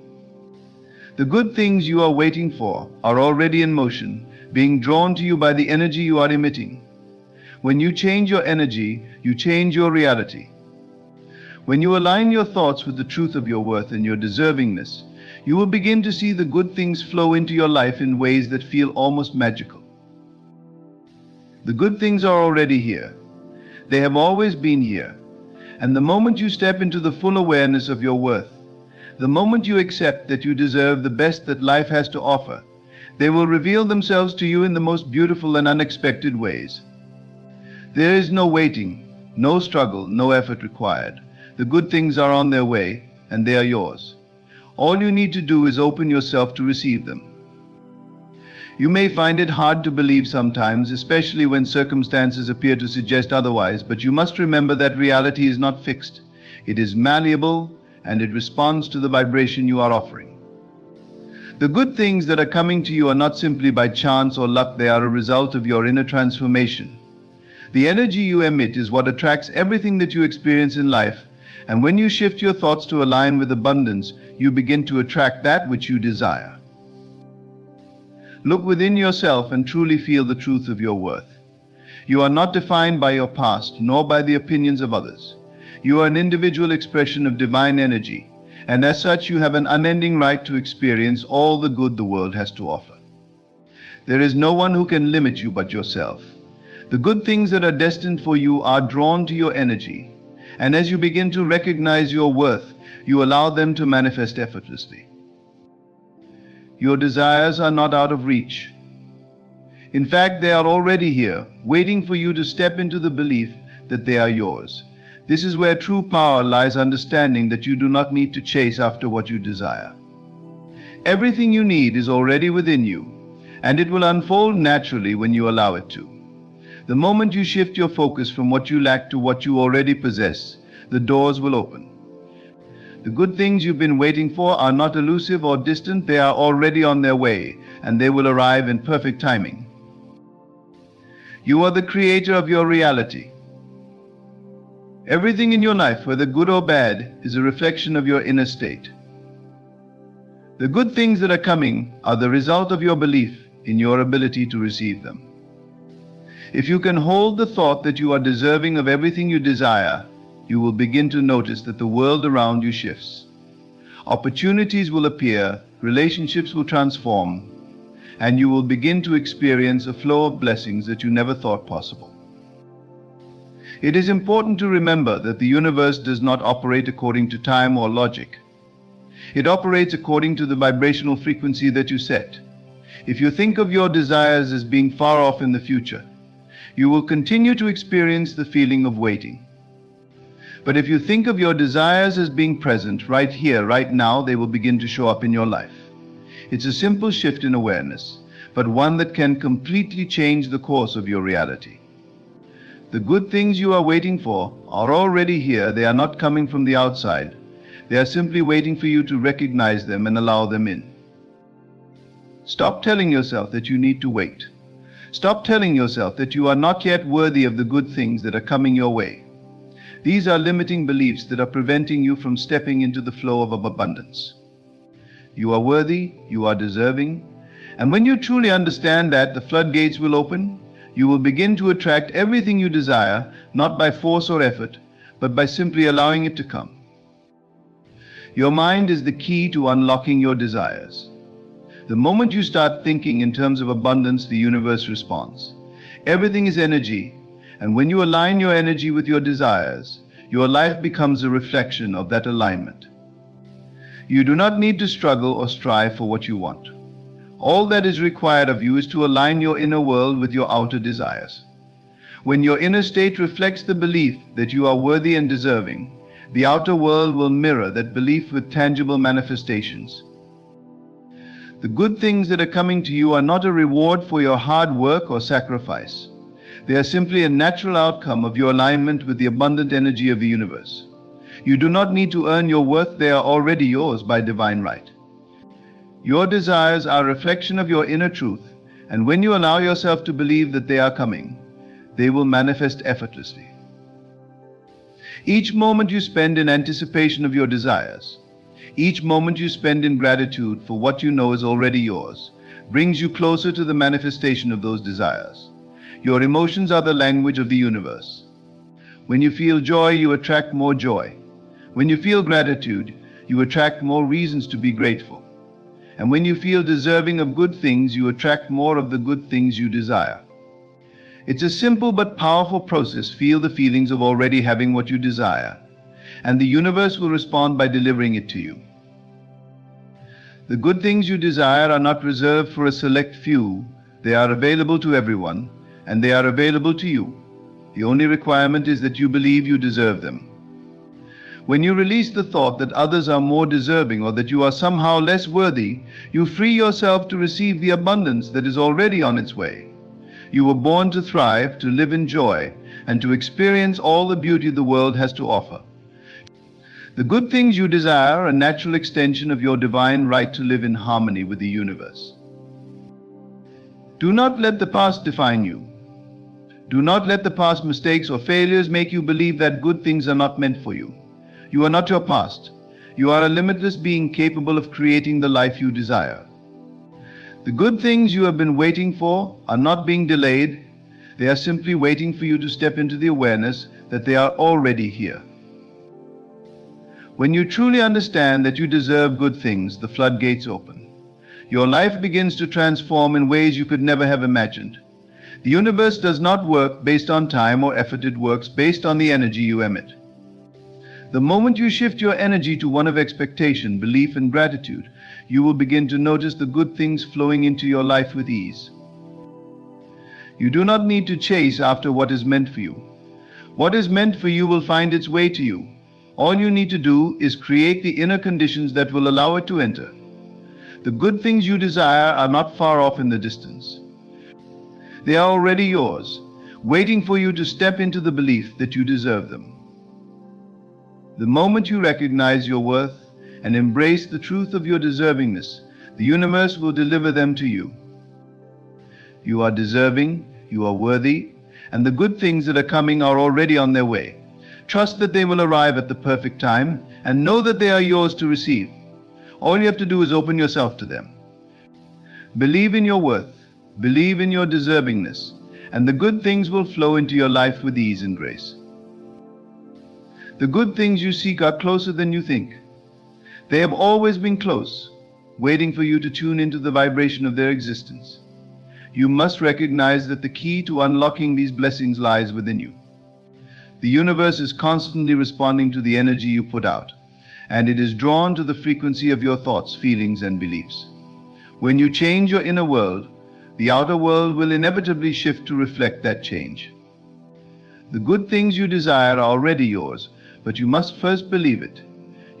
The good things you are waiting for are already in motion, being drawn to you by the energy you are emitting. When you change your energy, you change your reality. When you align your thoughts with the truth of your worth and your deservingness, you will begin to see the good things flow into your life in ways that feel almost magical. The good things are already here. They have always been here. And the moment you step into the full awareness of your worth, the moment you accept that you deserve the best that life has to offer, they will reveal themselves to you in the most beautiful and unexpected ways. There is no waiting, no struggle, no effort required. The good things are on their way, and they are yours. All you need to do is open yourself to receive them. You may find it hard to believe sometimes, especially when circumstances appear to suggest otherwise, but you must remember that reality is not fixed. It is malleable, and it responds to the vibration you are offering. The good things that are coming to you are not simply by chance or luck, they are a result of your inner transformation. The energy you emit is what attracts everything that you experience in life, and when you shift your thoughts to align with abundance, you begin to attract that which you desire. Look within yourself and truly feel the truth of your worth. You are not defined by your past, nor by the opinions of others. You are an individual expression of divine energy, and as such you have an unending right to experience all the good the world has to offer. There is no one who can limit you but yourself. The good things that are destined for you are drawn to your energy, and as you begin to recognize your worth, you allow them to manifest effortlessly. Your desires are not out of reach. In fact, they are already here, waiting for you to step into the belief that they are yours. This is where true power lies, understanding that you do not need to chase after what you desire. Everything you need is already within you, and it will unfold naturally when you allow it to. The moment you shift your focus from what you lack to what you already possess, the doors will open. The good things you've been waiting for are not elusive or distant, they are already on their way, and they will arrive in perfect timing. You are the creator of your reality. Everything in your life, whether good or bad, is a reflection of your inner state. The good things that are coming are the result of your belief in your ability to receive them. If you can hold the thought that you are deserving of everything you desire, you will begin to notice that the world around you shifts. Opportunities will appear, relationships will transform, and you will begin to experience a flow of blessings that you never thought possible. It is important to remember that the universe does not operate according to time or logic. It operates according to the vibrational frequency that you set. If you think of your desires as being far off in the future, you will continue to experience the feeling of waiting. But if you think of your desires as being present right here, right now, they will begin to show up in your life. It's a simple shift in awareness, but one that can completely change the course of your reality. The good things you are waiting for are already here. They are not coming from the outside. They are simply waiting for you to recognize them and allow them in. Stop telling yourself that you need to wait. Stop telling yourself that you are not yet worthy of the good things that are coming your way. These are limiting beliefs that are preventing you from stepping into the flow of abundance. You are worthy, you are deserving. And when you truly understand that, the floodgates will open. You will begin to attract everything you desire, not by force or effort, but by simply allowing it to come. Your mind is the key to unlocking your desires. The moment you start thinking in terms of abundance, the universe responds. Everything is energy, and when you align your energy with your desires, your life becomes a reflection of that alignment. You do not need to struggle or strive for what you want. All that is required of you is to align your inner world with your outer desires. When your inner state reflects the belief that you are worthy and deserving, the outer world will mirror that belief with tangible manifestations. The good things that are coming to you are not a reward for your hard work or sacrifice. They are simply a natural outcome of your alignment with the abundant energy of the universe. You do not need to earn your worth, they are already yours by divine right. Your desires are a reflection of your inner truth, and when you allow yourself to believe that they are coming, they will manifest effortlessly. Each moment you spend in anticipation of your desires, each moment you spend in gratitude for what you know is already yours, brings you closer to the manifestation of those desires. Your emotions are the language of the universe. When you feel joy, you attract more joy. When you feel gratitude, you attract more reasons to be grateful. And when you feel deserving of good things, you attract more of the good things you desire. It's a simple but powerful process. Feel the feelings of already having what you desire, and the universe will respond by delivering it to you. The good things you desire are not reserved for a select few. They are available to everyone, and they are available to you. The only requirement is that you believe you deserve them. When you release the thought that others are more deserving or that you are somehow less worthy, you free yourself to receive the abundance that is already on its way. You were born to thrive, to live in joy, and to experience all the beauty the world has to offer. The good things you desire are a natural extension of your divine right to live in harmony with the universe. Do not let the past define you. Do not let the past mistakes or failures make you believe that good things are not meant for you. You are not your past. You are a limitless being capable of creating the life you desire. The good things you have been waiting for are not being delayed. They are simply waiting for you to step into the awareness that they are already here. When you truly understand that you deserve good things, the floodgates open. Your life begins to transform in ways you could never have imagined. The universe does not work based on time or effort, it works based on the energy you emit. The moment you shift your energy to one of expectation, belief, and gratitude, you will begin to notice the good things flowing into your life with ease. You do not need to chase after what is meant for you. What is meant for you will find its way to you. All you need to do is create the inner conditions that will allow it to enter. The good things you desire are not far off in the distance. They are already yours, waiting for you to step into the belief that you deserve them. The moment you recognize your worth and embrace the truth of your deservingness, the universe will deliver them to you. You are deserving, you are worthy, and the good things that are coming are already on their way. Trust that they will arrive at the perfect time, and know that they are yours to receive. All you have to do is open yourself to them. Believe in your worth, believe in your deservingness, and the good things will flow into your life with ease and grace. The good things you seek are closer than you think. They have always been close, waiting for you to tune into the vibration of their existence. You must recognize that the key to unlocking these blessings lies within you. The universe is constantly responding to the energy you put out, and it is drawn to the frequency of your thoughts, feelings, and beliefs. When you change your inner world, the outer world will inevitably shift to reflect that change. The good things you desire are already yours, but you must first believe it.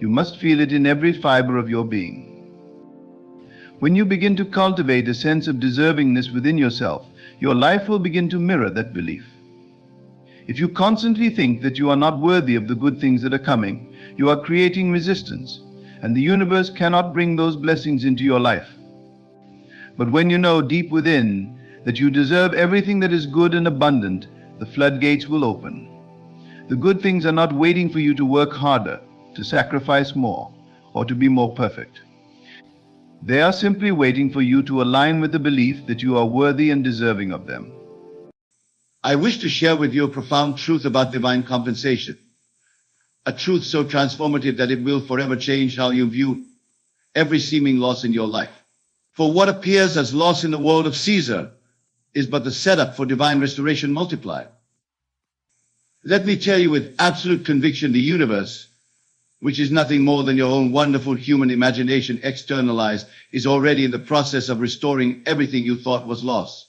You must feel it in every fiber of your being. When you begin to cultivate a sense of deservingness within yourself, your life will begin to mirror that belief. If you constantly think that you are not worthy of the good things that are coming, you are creating resistance, and the universe cannot bring those blessings into your life. But when you know deep within that you deserve everything that is good and abundant, the floodgates will open. The good things are not waiting for you to work harder, to sacrifice more, or to be more perfect. They are simply waiting for you to align with the belief that you are worthy and deserving of them. I wish to share with you a profound truth about divine compensation. A truth so transformative that it will forever change how you view every seeming loss in your life. For what appears as loss in the world of Caesar is but the setup for divine restoration multiplied. Let me tell you with absolute conviction, the universe, which is nothing more than your own wonderful human imagination externalized, is already in the process of restoring everything you thought was lost.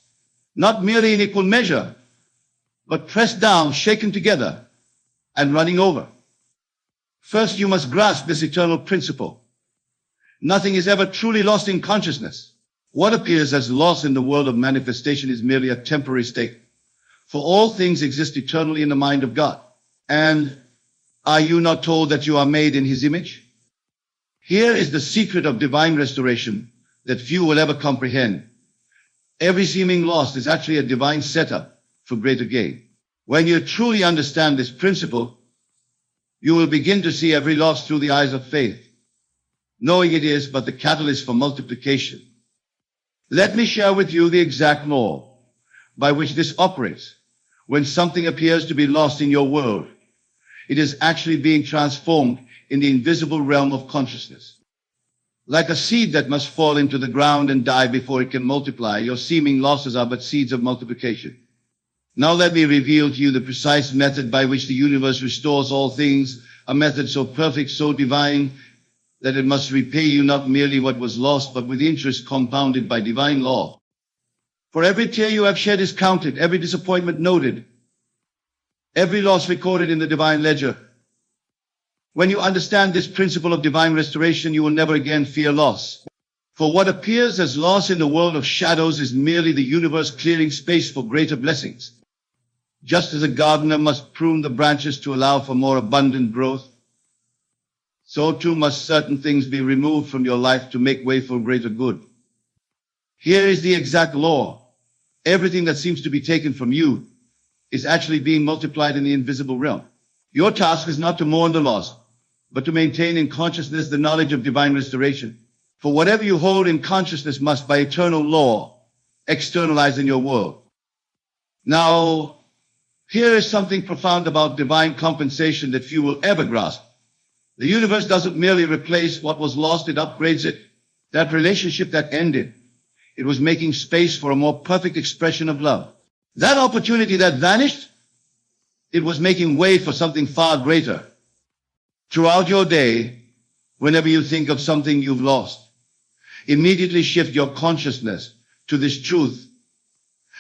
Not merely in equal measure, but pressed down, shaken together, and running over. First, you must grasp this eternal principle. Nothing is ever truly lost in consciousness. What appears as loss in the world of manifestation is merely a temporary state. For all things exist eternally in the mind of God. And are you not told that you are made in His image? Here is the secret of divine restoration that few will ever comprehend. Every seeming loss is actually a divine setup for greater gain. When you truly understand this principle, you will begin to see every loss through the eyes of faith, knowing it is but the catalyst for multiplication. Let me share with you the exact law by which this operates. When something appears to be lost in your world, it is actually being transformed in the invisible realm of consciousness. Like a seed that must fall into the ground and die before it can multiply, your seeming losses are but seeds of multiplication. Now let me reveal to you the precise method by which the universe restores all things, a method so perfect, so divine, that it must repay you not merely what was lost, but with interest compounded by divine law. For every tear you have shed is counted, every disappointment noted, every loss recorded in the divine ledger. When you understand this principle of divine restoration, you will never again fear loss. For what appears as loss in the world of shadows is merely the universe clearing space for greater blessings. Just as a gardener must prune the branches to allow for more abundant growth, so too must certain things be removed from your life to make way for greater good. Here is the exact law. Everything that seems to be taken from you is actually being multiplied in the invisible realm. Your task is not to mourn the loss, but to maintain in consciousness the knowledge of divine restoration. For whatever you hold in consciousness must, by eternal law, externalize in your world. Now, here is something profound about divine compensation that few will ever grasp. The universe doesn't merely replace what was lost, it upgrades it. That relationship that ended, it was making space for a more perfect expression of love. That opportunity that vanished, it was making way for something far greater. Throughout your day, whenever you think of something you've lost, immediately shift your consciousness to this truth.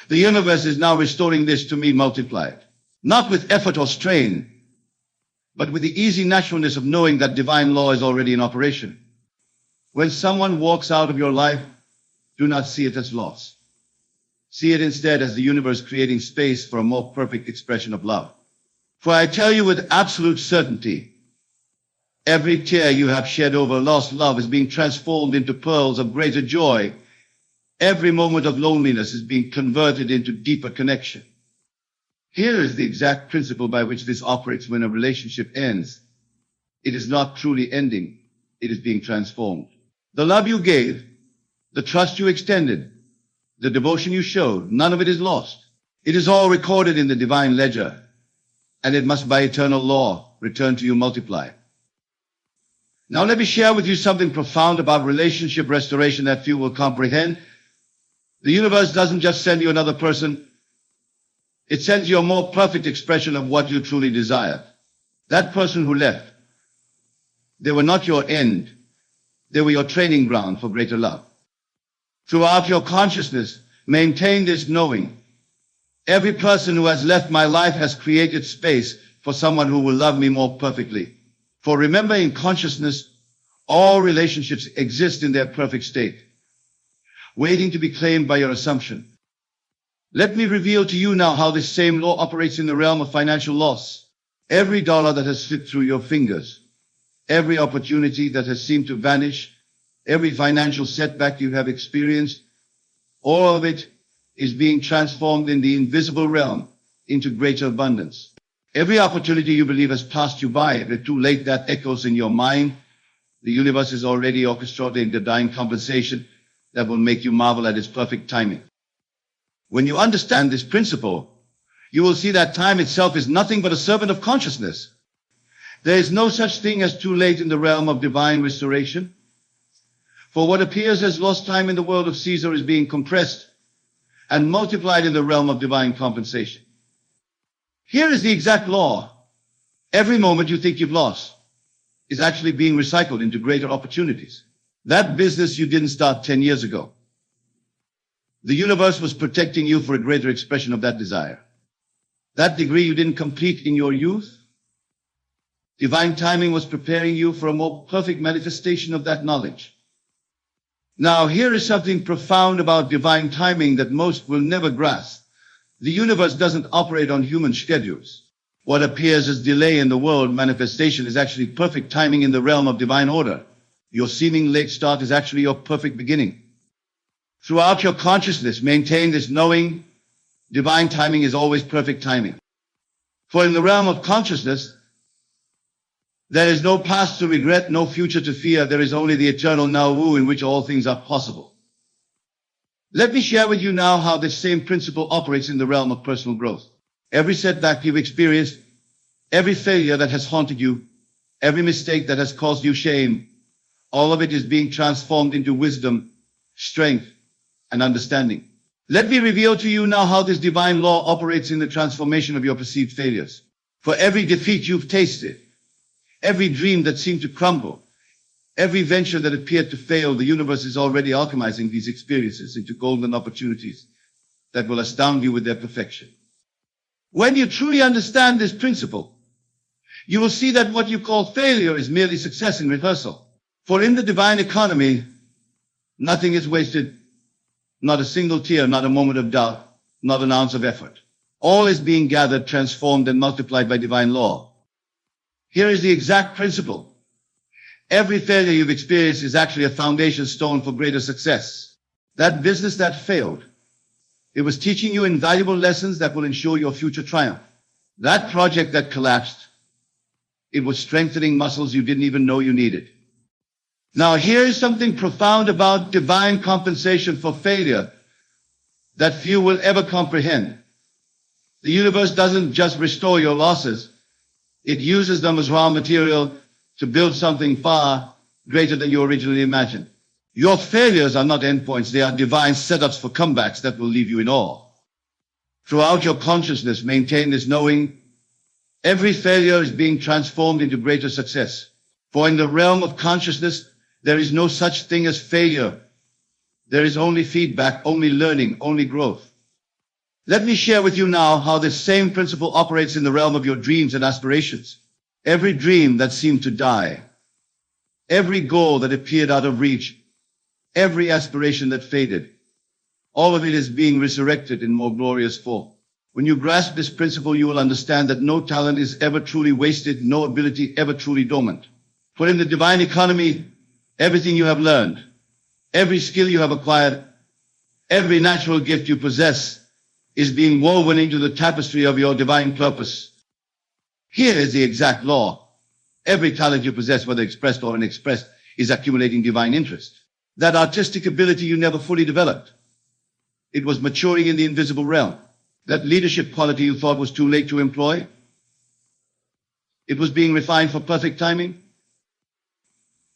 The universe is now restoring this to me multiplied, not with effort or strain, but with the easy naturalness of knowing that divine law is already in operation. When someone walks out of your life, do not see it as loss. See it instead as the universe creating space for a more perfect expression of love. For I tell you with absolute certainty, every tear you have shed over lost love is being transformed into pearls of greater joy. Every moment of loneliness is being converted into deeper connection. Here is the exact principle by which this operates when a relationship ends. It is not truly ending, it is being transformed. The love you gave, the trust you extended, the devotion you showed, none of it is lost. It is all recorded in the divine ledger, and it must by eternal law return to you multiplied. Now let me share with you something profound about relationship restoration that few will comprehend. The universe doesn't just send you another person, it sends you a more perfect expression of what you truly desire. That person who left, they were not your end, they were your training ground for greater love. Throughout your consciousness, maintain this knowing. Every person who has left my life has created space for someone who will love me more perfectly. For remember, in consciousness, all relationships exist in their perfect state, waiting to be claimed by your assumption. Let me reveal to you now how this same law operates in the realm of financial loss. Every dollar that has slipped through your fingers, every opportunity that has seemed to vanish, every financial setback you have experienced, all of it is being transformed in the invisible realm into greater abundance. Every opportunity you believe has passed you by, but too late that echoes in your mind, The universe is already orchestrating divine compensation that will make you marvel at its perfect timing. When you understand this principle, you will see that time itself is nothing but a servant of consciousness. There is no such thing as too late in the realm of divine restoration. For what appears as lost time in the world of Caesar is being compressed and multiplied in the realm of divine compensation. Here is the exact law. Every moment you think you've lost is actually being recycled into greater opportunities. That business you didn't start 10 years ago. The universe was protecting you for a greater expression of that desire. That degree you didn't complete in your youth, divine timing was preparing you for a more perfect manifestation of that knowledge. Now, here is something profound about divine timing that most will never grasp. The universe doesn't operate on human schedules. What appears as delay in the world manifestation is actually perfect timing in the realm of divine order. Your seeming late start is actually your perfect beginning. Throughout your consciousness, maintain this knowing divine timing is always perfect timing. For in the realm of consciousness, there is no past to regret, no future to fear. There is only the eternal now in which all things are possible. Let me share with you now how this same principle operates in the realm of personal growth. Every setback you've experienced, every failure that has haunted you, every mistake that has caused you shame, all of it is being transformed into wisdom, strength, and understanding. Let me reveal to you now how this divine law operates in the transformation of your perceived failures. For every defeat you've tasted, every dream that seemed to crumble, every venture that appeared to fail, the universe is already alchemizing these experiences into golden opportunities that will astound you with their perfection. When you truly understand this principle, you will see that what you call failure is merely success in rehearsal. For in the divine economy, nothing is wasted, not a single tear, not a moment of doubt, not an ounce of effort. All is being gathered, transformed, and multiplied by divine law. Here is the exact principle. Every failure you've experienced is actually a foundation stone for greater success. That business that failed, it was teaching you invaluable lessons that will ensure your future triumph. That project that collapsed, it was strengthening muscles you didn't even know you needed. Now, here is something profound about divine compensation for failure that few will ever comprehend. The universe doesn't just restore your losses. It uses them as raw material to build something far greater than you originally imagined. Your failures are not endpoints. They are divine setups for comebacks that will leave you in awe. Throughout your consciousness, maintain this knowing. Every failure is being transformed into greater success. For in the realm of consciousness, there is no such thing as failure. There is only feedback, only learning, only growth. Let me share with you now how this same principle operates in the realm of your dreams and aspirations. Every dream that seemed to die, every goal that appeared out of reach, every aspiration that faded, all of it is being resurrected in more glorious form. When you grasp this principle, you will understand that no talent is ever truly wasted, no ability ever truly dormant. For in the divine economy, everything you have learned, every skill you have acquired, every natural gift you possess is being woven into the tapestry of your divine purpose. Here is the exact law. Every talent you possess, whether expressed or unexpressed, is accumulating divine interest. That artistic ability you never fully developed, it was maturing in the invisible realm. That leadership quality you thought was too late to employ, it was being refined for perfect timing.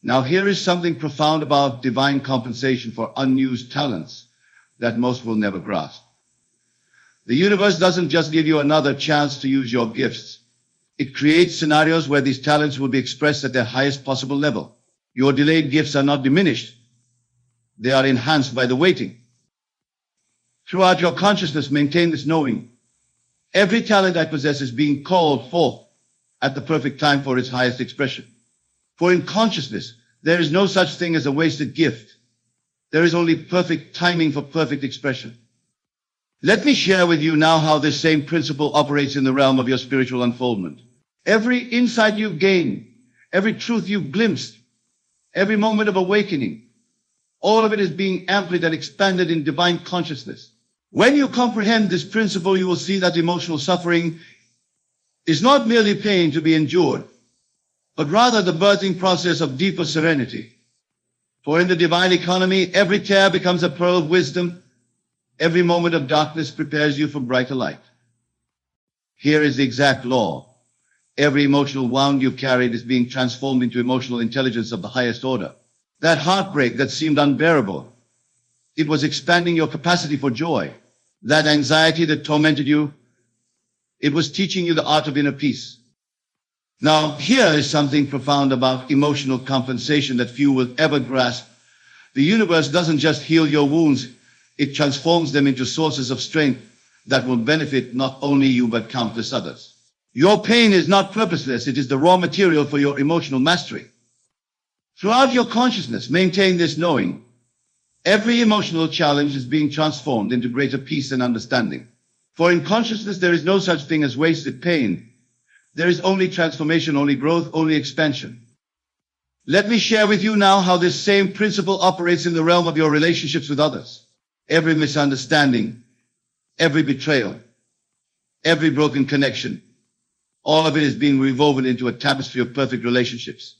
Now here is something profound about divine compensation for unused talents that most will never grasp. The universe doesn't just give you another chance to use your gifts. It creates scenarios where these talents will be expressed at their highest possible level. Your delayed gifts are not diminished. They are enhanced by the waiting. Throughout your consciousness, maintain this knowing. Every talent I possess is being called forth at the perfect time for its highest expression. For in consciousness, there is no such thing as a wasted gift. There is only perfect timing for perfect expression. Let me share with you now how this same principle operates in the realm of your spiritual unfoldment. Every insight you've gained, every truth you've glimpsed, every moment of awakening, all of it is being amplified and expanded in divine consciousness. When you comprehend this principle, you will see that emotional suffering is not merely pain to be endured, but rather the birthing process of deeper serenity. For in the divine economy, every tear becomes a pearl of wisdom. Every moment of darkness prepares you for brighter light. Here is the exact law. Every emotional wound you've carried is being transformed into emotional intelligence of the highest order. That heartbreak that seemed unbearable, it was expanding your capacity for joy. That anxiety that tormented you, it was teaching you the art of inner peace. Now, here is something profound about emotional compensation that few will ever grasp. The universe doesn't just heal your wounds, it transforms them into sources of strength that will benefit not only you but countless others. Your pain is not purposeless, it is the raw material for your emotional mastery. Throughout your consciousness, maintain this knowing. Every emotional challenge is being transformed into greater peace and understanding. For in consciousness, there is no such thing as wasted pain. There is only transformation, only growth, only expansion. Let me share with you now how this same principle operates in the realm of your relationships with others. Every misunderstanding, every betrayal, every broken connection, all of it is being rewoven into a tapestry of perfect relationships.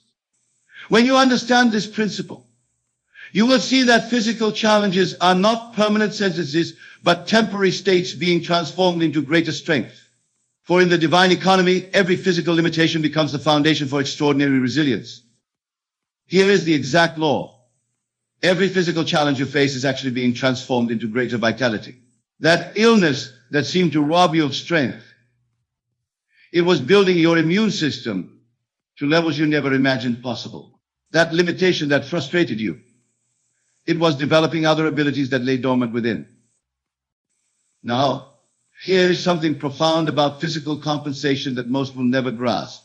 When you understand this principle, you will see that physical challenges are not permanent sentences, but temporary states being transformed into greater strength. For in the divine economy, every physical limitation becomes the foundation for extraordinary resilience. Here is the exact law. Every physical challenge you face is actually being transformed into greater vitality. That illness that seemed to rob you of strength, it was building your immune system to levels you never imagined possible. That limitation that frustrated you, it was developing other abilities that lay dormant within. Now, here is something profound about physical compensation that most will never grasp.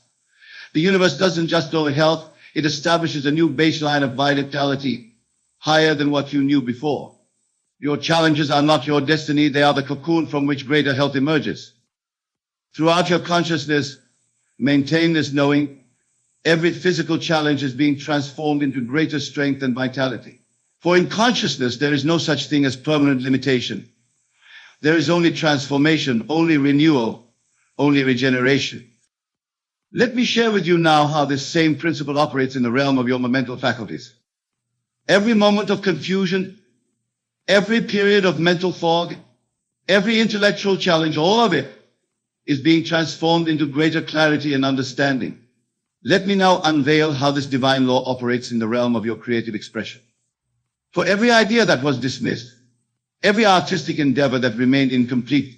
The universe doesn't just know health, it establishes a new baseline of vitality higher than what you knew before. Your challenges are not your destiny, they are the cocoon from which greater health emerges. Throughout your consciousness, maintain this knowing. Every physical challenge is being transformed into greater strength and vitality. For in consciousness, there is no such thing as permanent limitation. There is only transformation, only renewal, only regeneration. Let me share with you now how this same principle operates in the realm of your mental faculties. Every moment of confusion, every period of mental fog, every intellectual challenge, all of it is being transformed into greater clarity and understanding. Let me now unveil how this divine law operates in the realm of your creative expression. For every idea that was dismissed, every artistic endeavor that remained incomplete,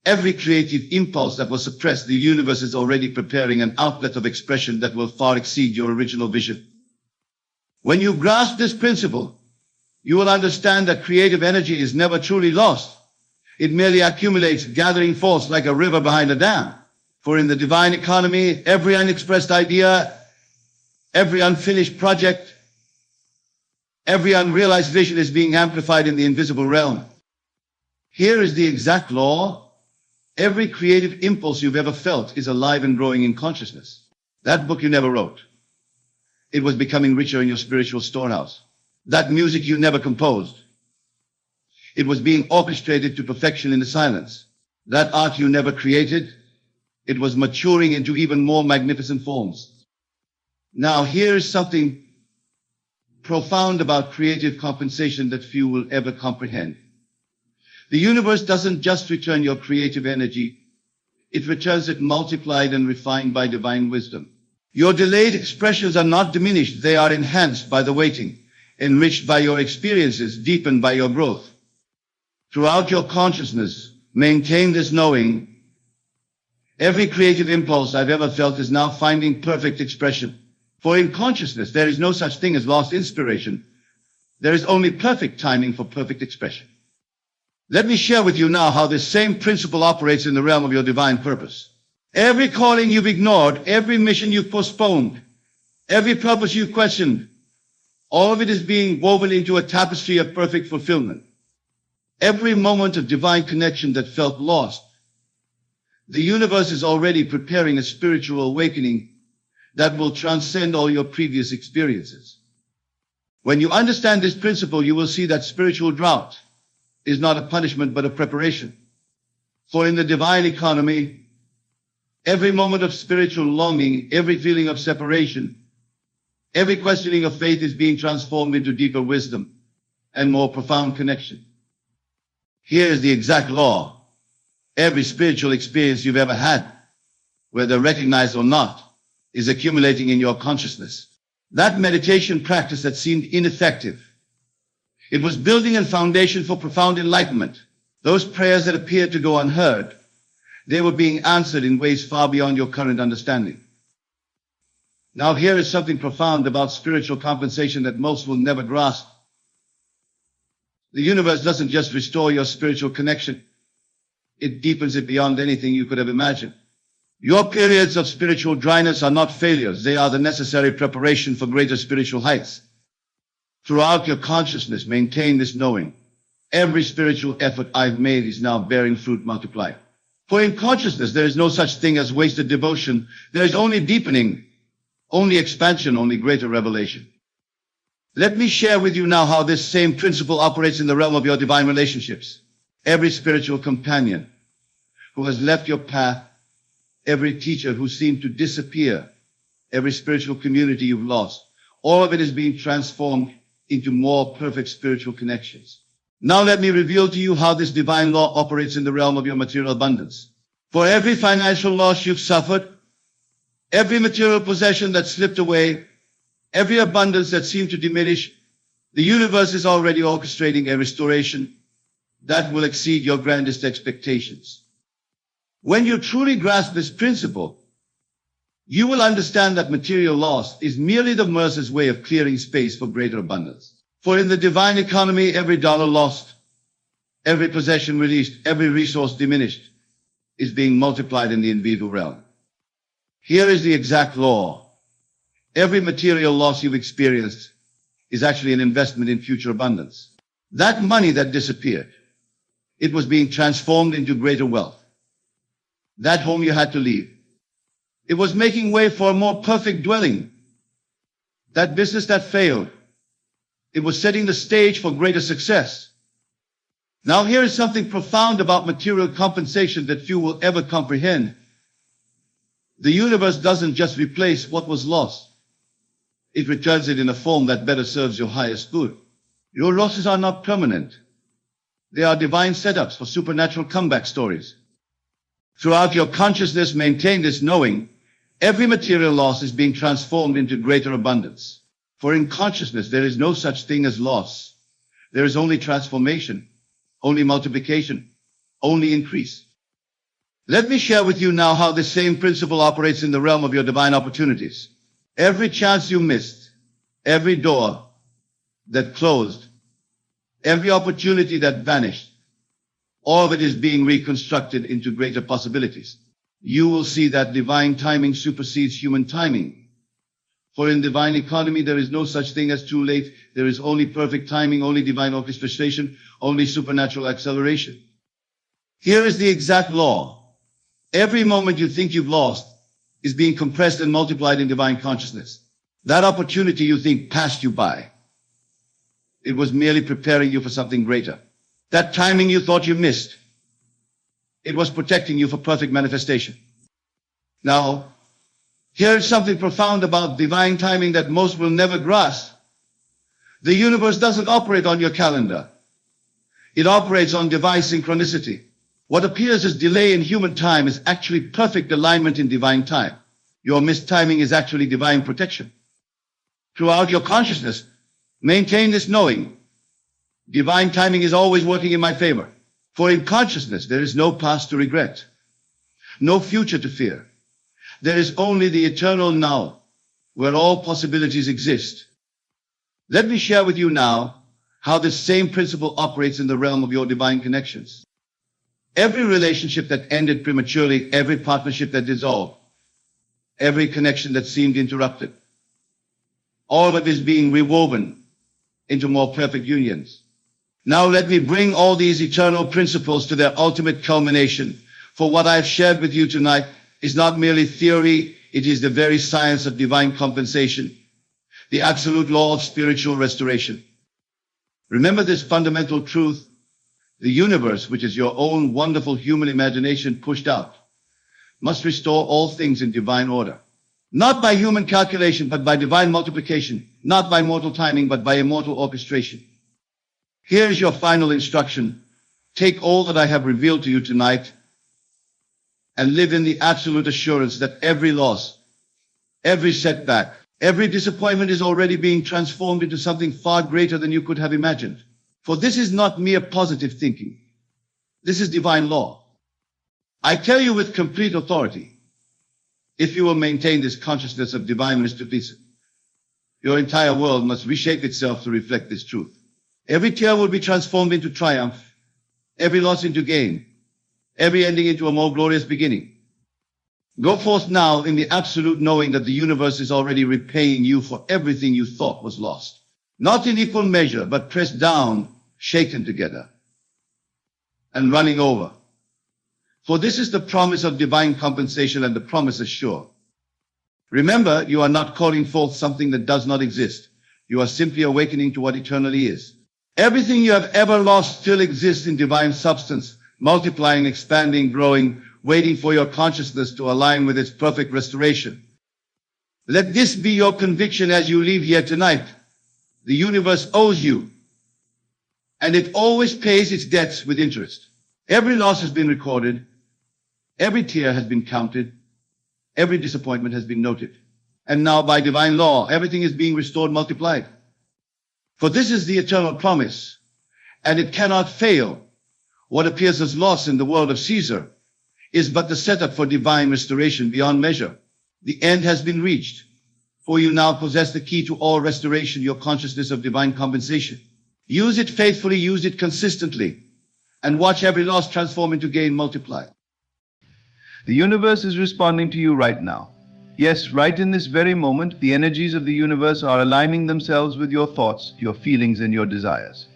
every creative impulse that was suppressed, the universe is already preparing an outlet of expression that will far exceed your original vision. When you grasp this principle, you will understand that creative energy is never truly lost. It merely accumulates, gathering force like a river behind a dam. For in the divine economy, every unexpressed idea, every unfinished project, every unrealized vision is being amplified in the invisible realm. Here is the exact law. Every creative impulse you've ever felt is alive and growing in consciousness. That book you never wrote, it was becoming richer in your spiritual storehouse. That music you never composed, it was being orchestrated to perfection in the silence. That art you never created, it was maturing into even more magnificent forms. Now, here is something profound about creative compensation that few will ever comprehend. The universe doesn't just return your creative energy, it returns it multiplied and refined by divine wisdom. Your delayed expressions are not diminished, they are enhanced by the waiting, enriched by your experiences, deepened by your growth. Throughout your consciousness, maintain this knowing. Every creative impulse I've ever felt is now finding perfect expression. For in consciousness, there is no such thing as lost inspiration. There is only perfect timing for perfect expression. Let me share with you now how this same principle operates in the realm of your divine purpose. Every calling you've ignored, every mission you've postponed, every purpose you've questioned, all of it is being woven into a tapestry of perfect fulfillment. Every moment of divine connection that felt lost, the universe is already preparing a spiritual awakening that will transcend all your previous experiences. When you understand this principle, you will see that spiritual drought is not a punishment but a preparation. For in the divine economy, Every moment of spiritual longing, every feeling of separation, every questioning of faith is being transformed into deeper wisdom and more profound connection. Here is the exact law. Every spiritual experience you've ever had, whether recognized or not, is accumulating in your consciousness. That meditation practice that seemed ineffective, it was building a foundation for profound enlightenment. Those prayers that appeared to go unheard, they were being answered in ways far beyond your current understanding. Now here is something profound about spiritual compensation that most will never grasp. The universe doesn't just restore your spiritual connection, it deepens it beyond anything you could have imagined. Your periods of spiritual dryness are not failures, they are the necessary preparation for greater spiritual heights. Throughout your consciousness, maintain this knowing. Every spiritual effort I've made is now bearing fruit multiplied. For in consciousness, there is no such thing as wasted devotion. There is only deepening, only expansion, only greater revelation. Let me share with you now how this same principle operates in the realm of your divine relationships. Every spiritual companion who has left your path, every teacher who seemed to disappear, every spiritual community you've lost, all of it is being transformed into more perfect spiritual connections. Now let me reveal to you how this divine law operates in the realm of your material abundance. For every financial loss you've suffered, every material possession that slipped away, every abundance that seemed to diminish, the universe is already orchestrating a restoration that will exceed your grandest expectations. When you truly grasp this principle, you will understand that material loss is merely the mercer's way of clearing space for greater abundance. For in the divine economy, every dollar lost, every possession released, every resource diminished is being multiplied in the invisible realm. Here is the exact law. Every material loss you've experienced is actually an investment in future abundance. That money that disappeared, it was being transformed into greater wealth. That home you had to leave, it was making way for a more perfect dwelling. That business that failed, it was setting the stage for greater success. Now here is something profound about material compensation that few will ever comprehend. The universe doesn't just replace what was lost. It returns it in a form that better serves your highest good. Your losses are not permanent. They are divine setups for supernatural comeback stories. Throughout your consciousness, maintain this knowing. Every material loss is being transformed into greater abundance. For in consciousness, there is no such thing as loss. There is only transformation, only multiplication, only increase. Let me share with you now how this same principle operates in the realm of your divine opportunities. Every chance you missed, every door that closed, every opportunity that vanished, all of it is being reconstructed into greater possibilities. You will see that divine timing supersedes human timing. For in divine economy, there is no such thing as too late. There is only perfect timing, only divine orchestration, only supernatural acceleration. Here is the exact law. Every moment you think you've lost is being compressed and multiplied in divine consciousness. That opportunity you think passed you by, it was merely preparing you for something greater. That timing you thought you missed, it was protecting you for perfect manifestation. Now, here is something profound about divine timing that most will never grasp. The universe doesn't operate on your calendar. It operates on divine synchronicity. What appears as delay in human time is actually perfect alignment in divine time. Your missed timing is actually divine protection. Throughout your consciousness, maintain this knowing. Divine timing is always working in my favor. For in consciousness, there is no past to regret, no future to fear. There is only the eternal now, where all possibilities exist. Let me share with you now how this same principle operates in the realm of your divine connections. Every relationship that ended prematurely, every partnership that dissolved, every connection that seemed interrupted, all of it is being rewoven into more perfect unions. Now let me bring all these eternal principles to their ultimate culmination. For what I've shared with you tonight is not merely theory, it is the very science of divine compensation, the absolute law of spiritual restoration. Remember this fundamental truth: the universe, which is your own wonderful human imagination pushed out, must restore all things in divine order. Not by human calculation, but by divine multiplication. Not by mortal timing, but by immortal orchestration. Here is your final instruction. Take all that I have revealed to you tonight and live in the absolute assurance that every loss, every setback, every disappointment is already being transformed into something far greater than you could have imagined. For this is not mere positive thinking. This is divine law. I tell you with complete authority, if you will maintain this consciousness of divine mysticism, your entire world must reshape itself to reflect this truth. Every tear will be transformed into triumph, every loss into gain, every ending into a more glorious beginning. Go forth now in the absolute knowing that the universe is already repaying you for everything you thought was lost. Not in equal measure, but pressed down, shaken together, and running over. For this is the promise of divine compensation, and the promise is sure. Remember, you are not calling forth something that does not exist. You are simply awakening to what eternally is. Everything you have ever lost still exists in divine substance, multiplying, expanding, growing, waiting for your consciousness to align with its perfect restoration. Let this be your conviction as you leave here tonight. The universe owes you, and it always pays its debts with interest. Every loss has been recorded, every tear has been counted, every disappointment has been noted. And now by divine law, everything is being restored, multiplied. For this is the eternal promise, and it cannot fail. What appears as loss in the world of Caesar is but the setup for divine restoration beyond measure. The end has been reached, for you now possess the key to all restoration, your consciousness of divine compensation. Use it faithfully, use it consistently, and watch every loss transform into gain multiplied. The universe is responding to you right now. Yes, right in this very moment, the energies of the universe are aligning themselves with your thoughts, your feelings, and your desires.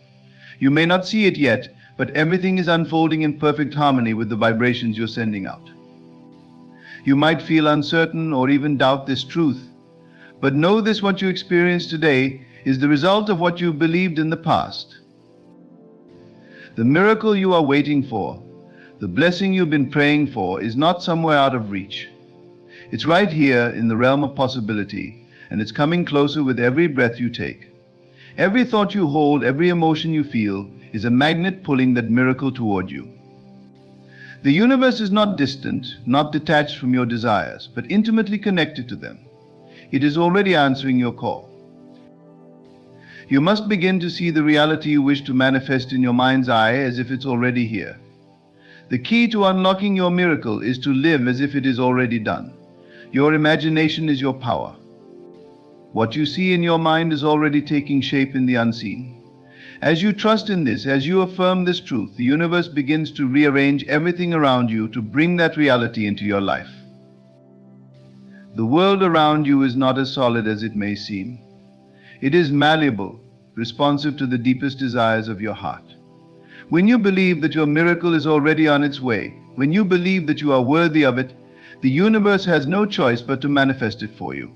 You may not see it yet, but everything is unfolding in perfect harmony with the vibrations you're sending out. You might feel uncertain or even doubt this truth, but know this: what you experience today is the result of what you believed in the past. The miracle you are waiting for, the blessing you've been praying for, is not somewhere out of reach. It's right here in the realm of possibility, and it's coming closer with every breath you take. Every thought you hold, every emotion you feel, is a magnet pulling that miracle toward you. The universe is not distant, not detached from your desires, but intimately connected to them. It is already answering your call. You must begin to see the reality you wish to manifest in your mind's eye as if it's already here. The key to unlocking your miracle is to live as if it is already done. Your imagination is your power. What you see in your mind is already taking shape in the unseen. As you trust in this, as you affirm this truth, the universe begins to rearrange everything around you to bring that reality into your life. The world around you is not as solid as it may seem. It is malleable, responsive to the deepest desires of your heart. When you believe that your miracle is already on its way, when you believe that you are worthy of it, the universe has no choice but to manifest it for you.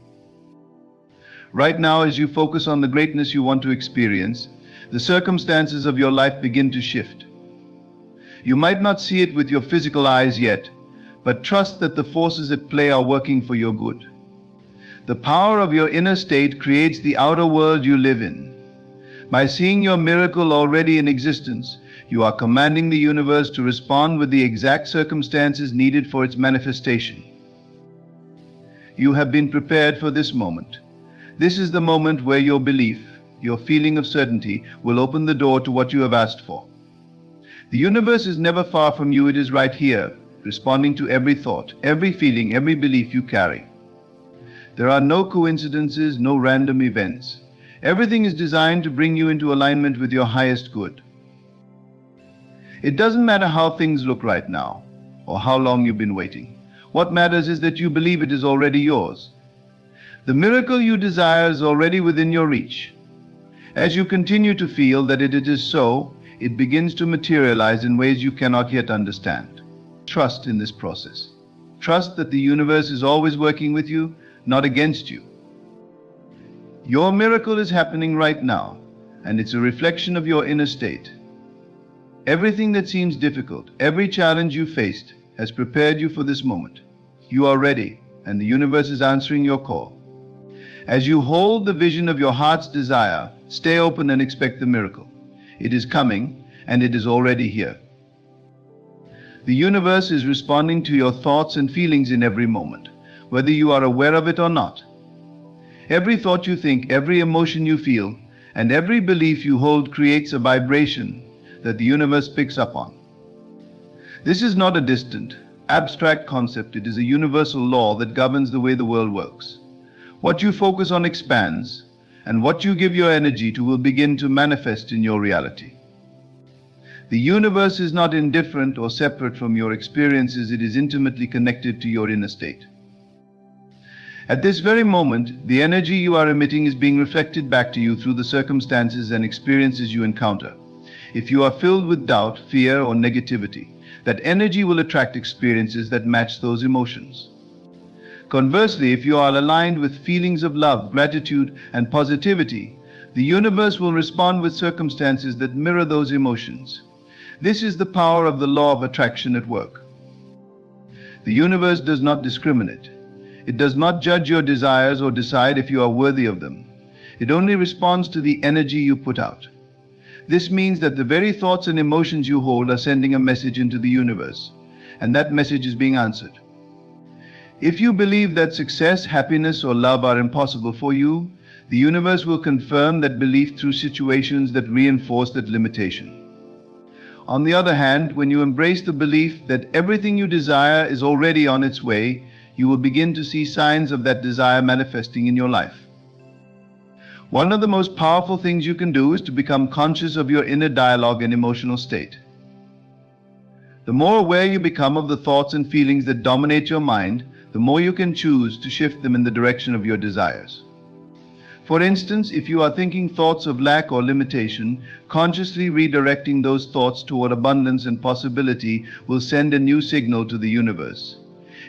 Right now, as you focus on the greatness you want to experience, the circumstances of your life begin to shift. You might not see it with your physical eyes yet, but trust that the forces at play are working for your good. The power of your inner state creates the outer world you live in. By seeing your miracle already in existence, you are commanding the universe to respond with the exact circumstances needed for its manifestation. You have been prepared for this moment. This is the moment where your belief, your feeling of certainty, will open the door to what you have asked for. The universe is never far from you. It is right here, responding to every thought, every feeling, every belief you carry. There are no coincidences, no random events. Everything is designed to bring you into alignment with your highest good. It doesn't matter how things look right now, or how long you've been waiting. What matters is that you believe it is already yours. The miracle you desire is already within your reach. As you continue to feel that it is so, it begins to materialize in ways you cannot yet understand. Trust in this process. Trust that the universe is always working with you, not against you. Your miracle is happening right now, and it's a reflection of your inner state. Everything that seems difficult, every challenge you faced, has prepared you for this moment. You are ready, and the universe is answering your call. As you hold the vision of your heart's desire, stay open and expect the miracle. It is coming, and it is already here. The universe is responding to your thoughts and feelings in every moment, whether you are aware of it or not. Every thought you think, every emotion you feel, and every belief you hold creates a vibration that the universe picks up on. This is not a distant, abstract concept. It is a universal law that governs the way the world works. What you focus on expands, and what you give your energy to will begin to manifest in your reality. The universe is not indifferent or separate from your experiences. It is intimately connected to your inner state. At this very moment, the energy you are emitting is being reflected back to you through the circumstances and experiences you encounter. If you are filled with doubt, fear, or negativity, that energy will attract experiences that match those emotions. Conversely, if you are aligned with feelings of love, gratitude, and positivity, the universe will respond with circumstances that mirror those emotions. This is the power of the law of attraction at work. The universe does not discriminate. It does not judge your desires or decide if you are worthy of them. It only responds to the energy you put out. This means that the very thoughts and emotions you hold are sending a message into the universe, and that message is being answered. If you believe that success, happiness, or love are impossible for you, the universe will confirm that belief through situations that reinforce that limitation. On the other hand, when you embrace the belief that everything you desire is already on its way, you will begin to see signs of that desire manifesting in your life. One of the most powerful things you can do is to become conscious of your inner dialogue and emotional state. The more aware you become of the thoughts and feelings that dominate your mind, the more you can choose to shift them in the direction of your desires. For instance, if you are thinking thoughts of lack or limitation, consciously redirecting those thoughts toward abundance and possibility will send a new signal to the universe.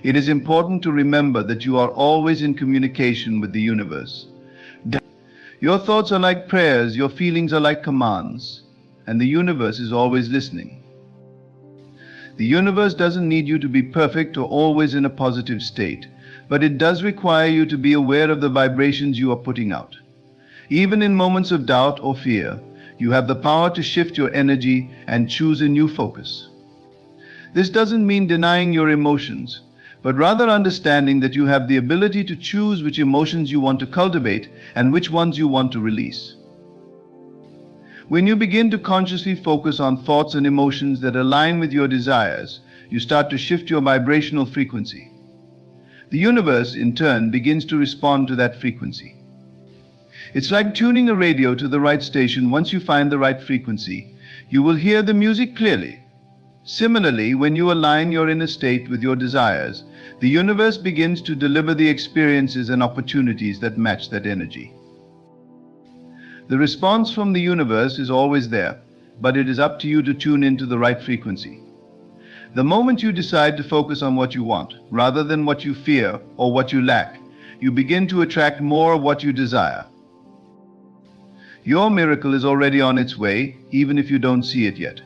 It is important to remember that you are always in communication with the universe. Your thoughts are like prayers, your feelings are like commands, and the universe is always listening. The universe doesn't need you to be perfect or always in a positive state, but it does require you to be aware of the vibrations you are putting out. Even in moments of doubt or fear, you have the power to shift your energy and choose a new focus. This doesn't mean denying your emotions, but rather understanding that you have the ability to choose which emotions you want to cultivate and which ones you want to release. When you begin to consciously focus on thoughts and emotions that align with your desires, you start to shift your vibrational frequency. The universe, in turn, begins to respond to that frequency. It's like tuning a radio to the right station. Once you find the right frequency, you will hear the music clearly. Similarly, when you align your inner state with your desires, the universe begins to deliver the experiences and opportunities that match that energy. The response from the universe is always there, but it is up to you to tune into the right frequency. The moment you decide to focus on what you want, rather than what you fear or what you lack, you begin to attract more of what you desire. Your miracle is already on its way, even if you don't see it yet.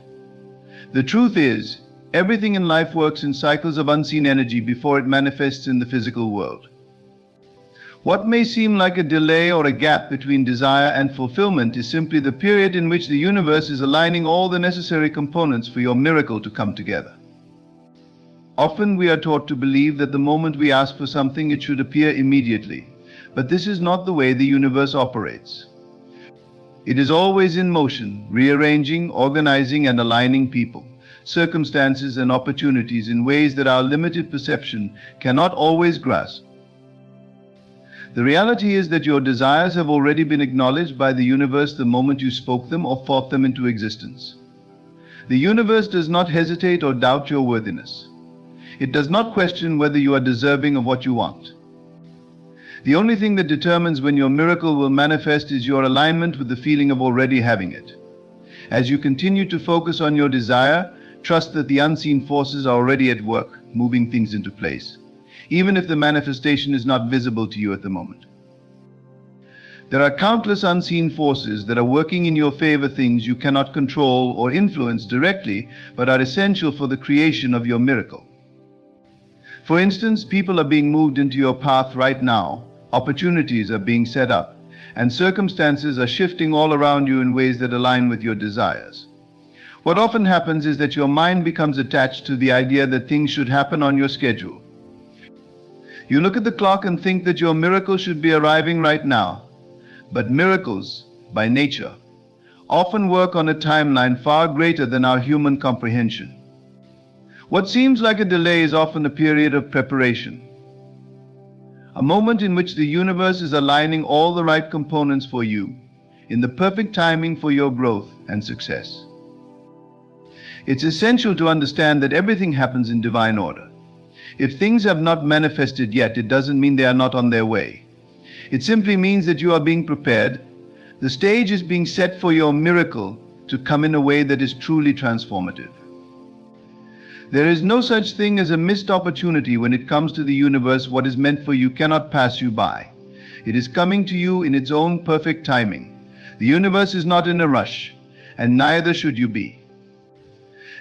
The truth is, everything in life works in cycles of unseen energy before it manifests in the physical world. What may seem like a delay or a gap between desire and fulfillment is simply the period in which the universe is aligning all the necessary components for your miracle to come together. Often we are taught to believe that the moment we ask for something, it should appear immediately. But this is not the way the universe operates. It is always in motion, rearranging, organizing, and aligning people, circumstances, and opportunities in ways that our limited perception cannot always grasp. The reality is that your desires have already been acknowledged by the universe the moment you spoke them or thought them into existence. The universe does not hesitate or doubt your worthiness. It does not question whether you are deserving of what you want. The only thing that determines when your miracle will manifest is your alignment with the feeling of already having it. As you continue to focus on your desire, trust that the unseen forces are already at work, moving things into place, even if the manifestation is not visible to you at the moment. There are countless unseen forces that are working in your favor, things you cannot control or influence directly, but are essential for the creation of your miracle. For instance, people are being moved into your path right now, opportunities are being set up, and circumstances are shifting all around you in ways that align with your desires. What often happens is that your mind becomes attached to the idea that things should happen on your schedule. You look at the clock and think that your miracle should be arriving right now. But miracles, by nature, often work on a timeline far greater than our human comprehension. What seems like a delay is often a period of preparation, a moment in which the universe is aligning all the right components for you, in the perfect timing for your growth and success. It's essential to understand that everything happens in divine order. If things have not manifested yet, it doesn't mean they are not on their way. It simply means that you are being prepared. The stage is being set for your miracle to come in a way that is truly transformative. There is no such thing as a missed opportunity when it comes to the universe. What is meant for you cannot pass you by. It is coming to you in its own perfect timing. The universe is not in a rush, and neither should you be.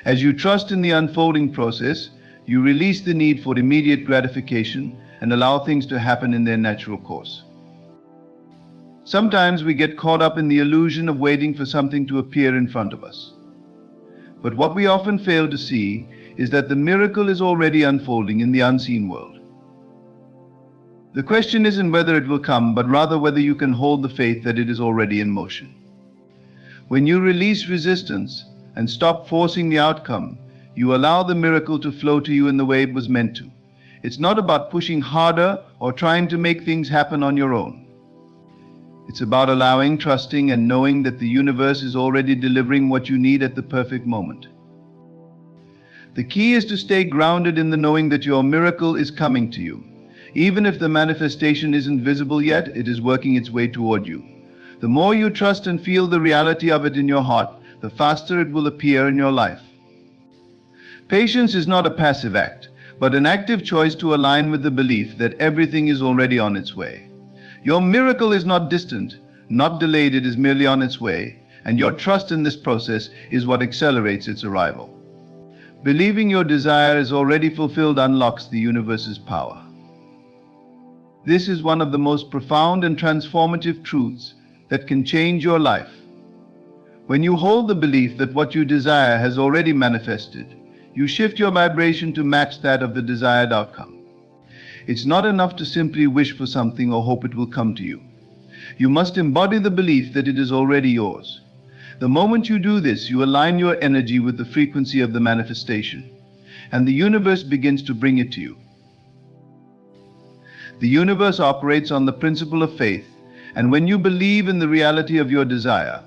As you trust in the unfolding process, you release the need for immediate gratification and allow things to happen in their natural course. Sometimes we get caught up in the illusion of waiting for something to appear in front of us. But what we often fail to see is that the miracle is already unfolding in the unseen world. The question isn't whether it will come, but rather whether you can hold the faith that it is already in motion. When you release resistance and stop forcing the outcome, you allow the miracle to flow to you in the way it was meant to. It's not about pushing harder or trying to make things happen on your own. It's about allowing, trusting, and knowing that the universe is already delivering what you need at the perfect moment. The key is to stay grounded in the knowing that your miracle is coming to you. Even if the manifestation isn't visible yet, it is working its way toward you. The more you trust and feel the reality of it in your heart, the faster it will appear in your life. Patience is not a passive act, but an active choice to align with the belief that everything is already on its way. Your miracle is not distant, not delayed, it is merely on its way, and your trust in this process is what accelerates its arrival. Believing your desire is already fulfilled unlocks the universe's power. This is one of the most profound and transformative truths that can change your life. When you hold the belief that what you desire has already manifested, you shift your vibration to match that of the desired outcome. It's not enough to simply wish for something or hope it will come to you. You must embody the belief that it is already yours. The moment you do this, you align your energy with the frequency of the manifestation, and the universe begins to bring it to you. The universe operates on the principle of faith, and when you believe in the reality of your desire,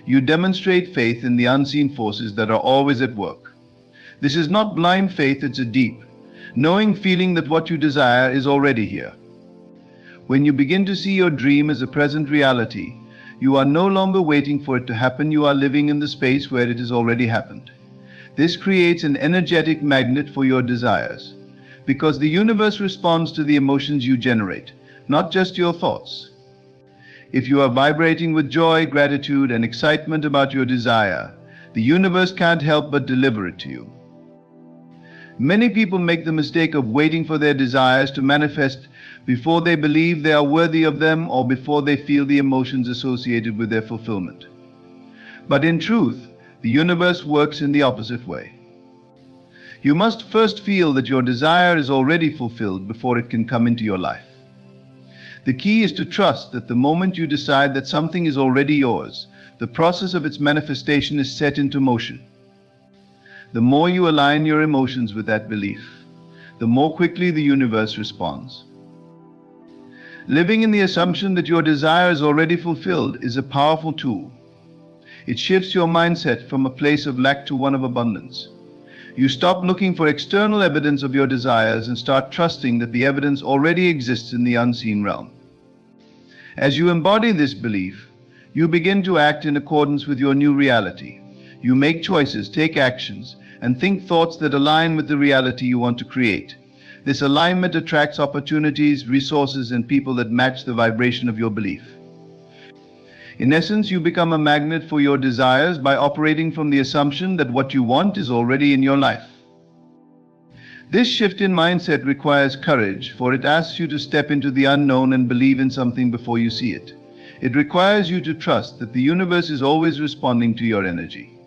you demonstrate faith in the unseen forces that are always at work. This is not blind faith, it's a deep, knowing feeling that what you desire is already here. When you begin to see your dream as a present reality, you are no longer waiting for it to happen, you are living in the space where it has already happened. This creates an energetic magnet for your desires, because the universe responds to the emotions you generate, not just your thoughts. If you are vibrating with joy, gratitude, and excitement about your desire, the universe can't help but deliver it to you. Many people make the mistake of waiting for their desires to manifest before they believe they are worthy of them or before they feel the emotions associated with their fulfillment. But in truth, the universe works in the opposite way. You must first feel that your desire is already fulfilled before it can come into your life. The key is to trust that the moment you decide that something is already yours, the process of its manifestation is set into motion. The more you align your emotions with that belief, the more quickly the universe responds. Living in the assumption that your desire is already fulfilled is a powerful tool. It shifts your mindset from a place of lack to one of abundance. You stop looking for external evidence of your desires and start trusting that the evidence already exists in the unseen realm. As you embody this belief, you begin to act in accordance with your new reality. You make choices, take actions, and think thoughts that align with the reality you want to create. This alignment attracts opportunities, resources, and people that match the vibration of your belief. In essence, you become a magnet for your desires by operating from the assumption that what you want is already in your life. This shift in mindset requires courage, for it asks you to step into the unknown and believe in something before you see it. It requires you to trust that the universe is always responding to your energy.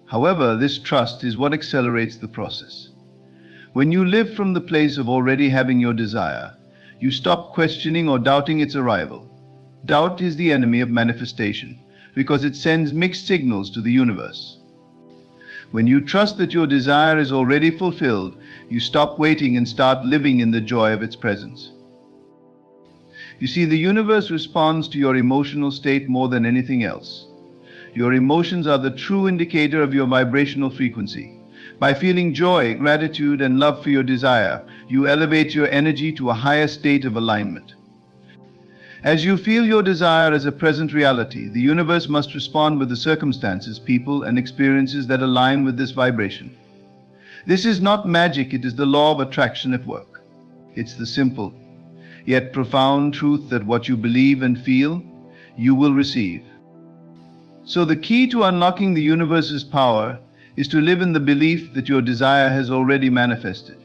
However, this trust is what accelerates the process. When you live from the place of already having your desire, you stop questioning or doubting its arrival. Doubt is the enemy of manifestation, because it sends mixed signals to the universe. When you trust that your desire is already fulfilled, you stop waiting and start living in the joy of its presence. You see, the universe responds to your emotional state more than anything else. Your emotions are the true indicator of your vibrational frequency. By feeling joy, gratitude, and love for your desire, you elevate your energy to a higher state of alignment. As you feel your desire as a present reality, the universe must respond with the circumstances, people, and experiences that align with this vibration. This is not magic, it is the law of attraction at work. It's the simple, yet profound truth that what you believe and feel, you will receive. So the key to unlocking the universe's power is to live in the belief that your desire has already manifested.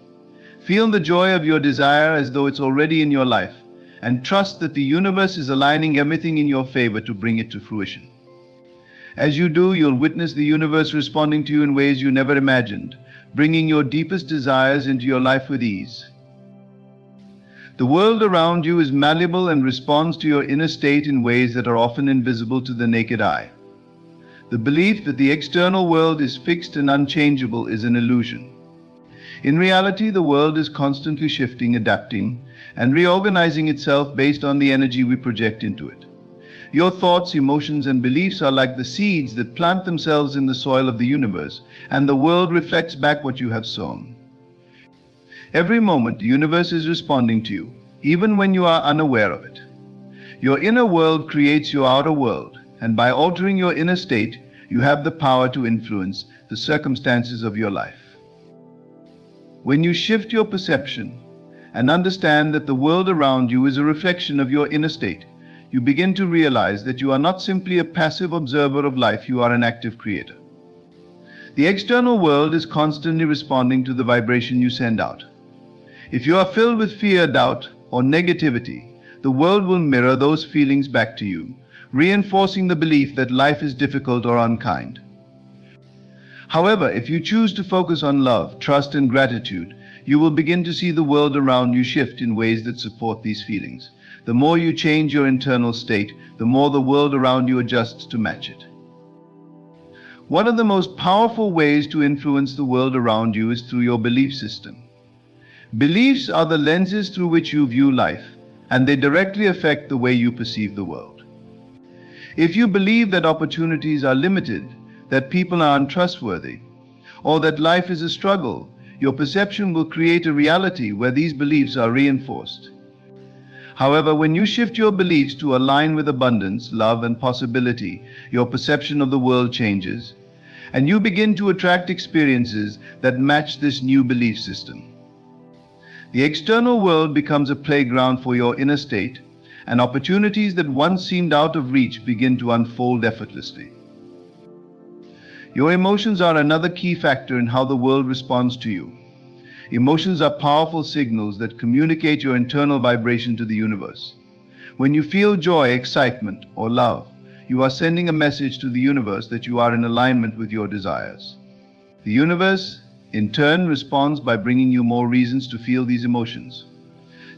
Feel the joy of your desire as though it's already in your life, and trust that the universe is aligning everything in your favor to bring it to fruition. As you do, you'll witness the universe responding to you in ways you never imagined, bringing your deepest desires into your life with ease. The world around you is malleable and responds to your inner state in ways that are often invisible to the naked eye. The belief that the external world is fixed and unchangeable is an illusion. In reality, the world is constantly shifting, adapting, and reorganizing itself based on the energy we project into it. Your thoughts, emotions, and beliefs are like the seeds that plant themselves in the soil of the universe, and the world reflects back what you have sown. Every moment, the universe is responding to you, even when you are unaware of it. Your inner world creates your outer world, and by altering your inner state, you have the power to influence the circumstances of your life. When you shift your perception and understand that the world around you is a reflection of your inner state, you begin to realize that you are not simply a passive observer of life, you are an active creator. The external world is constantly responding to the vibration you send out. If you are filled with fear, doubt, or negativity, the world will mirror those feelings back to you, reinforcing the belief that life is difficult or unkind. However, if you choose to focus on love, trust, and gratitude, you will begin to see the world around you shift in ways that support these feelings. The more you change your internal state, the more the world around you adjusts to match it. One of the most powerful ways to influence the world around you is through your belief system. Beliefs are the lenses through which you view life, and they directly affect the way you perceive the world. If you believe that opportunities are limited, that people are untrustworthy, or that life is a struggle, your perception will create a reality where these beliefs are reinforced. However, when you shift your beliefs to align with abundance, love, and possibility, your perception of the world changes, and you begin to attract experiences that match this new belief system. The external world becomes a playground for your inner state, and opportunities that once seemed out of reach begin to unfold effortlessly. Your emotions are another key factor in how the world responds to you. Emotions are powerful signals that communicate your internal vibration to the universe. When you feel joy, excitement, or love, you are sending a message to the universe that you are in alignment with your desires. The universe, in turn, responds by bringing you more reasons to feel these emotions.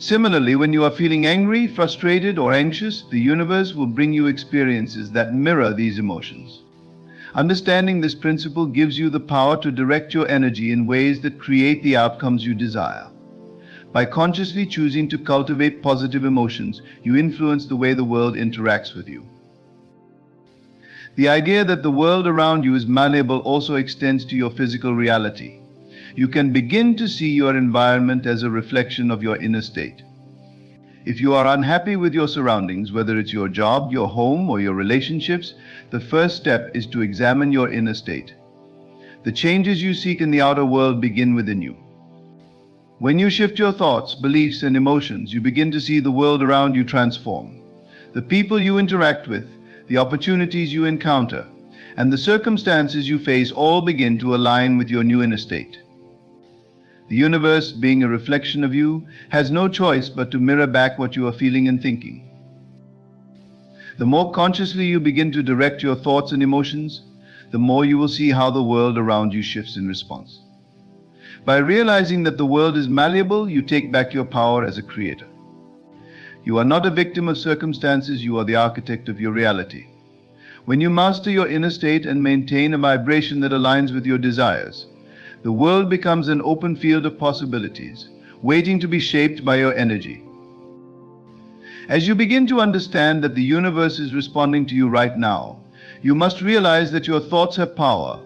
Similarly, when you are feeling angry, frustrated, or anxious, the universe will bring you experiences that mirror these emotions. Understanding this principle gives you the power to direct your energy in ways that create the outcomes you desire. By consciously choosing to cultivate positive emotions, you influence the way the world interacts with you. The idea that the world around you is malleable also extends to your physical reality. You can begin to see your environment as a reflection of your inner state. If you are unhappy with your surroundings, whether it's your job, your home, or your relationships, the first step is to examine your inner state. The changes you seek in the outer world begin within you. When you shift your thoughts, beliefs, and emotions, you begin to see the world around you transform. The people you interact with, the opportunities you encounter, and the circumstances you face all begin to align with your new inner state. The universe, being a reflection of you, has no choice but to mirror back what you are feeling and thinking. The more consciously you begin to direct your thoughts and emotions, the more you will see how the world around you shifts in response. By realizing that the world is malleable, you take back your power as a creator. You are not a victim of circumstances, you are the architect of your reality. When you master your inner state and maintain a vibration that aligns with your desires, the world becomes an open field of possibilities, waiting to be shaped by your energy. As you begin to understand that the universe is responding to you right now, you must realize that your thoughts have power,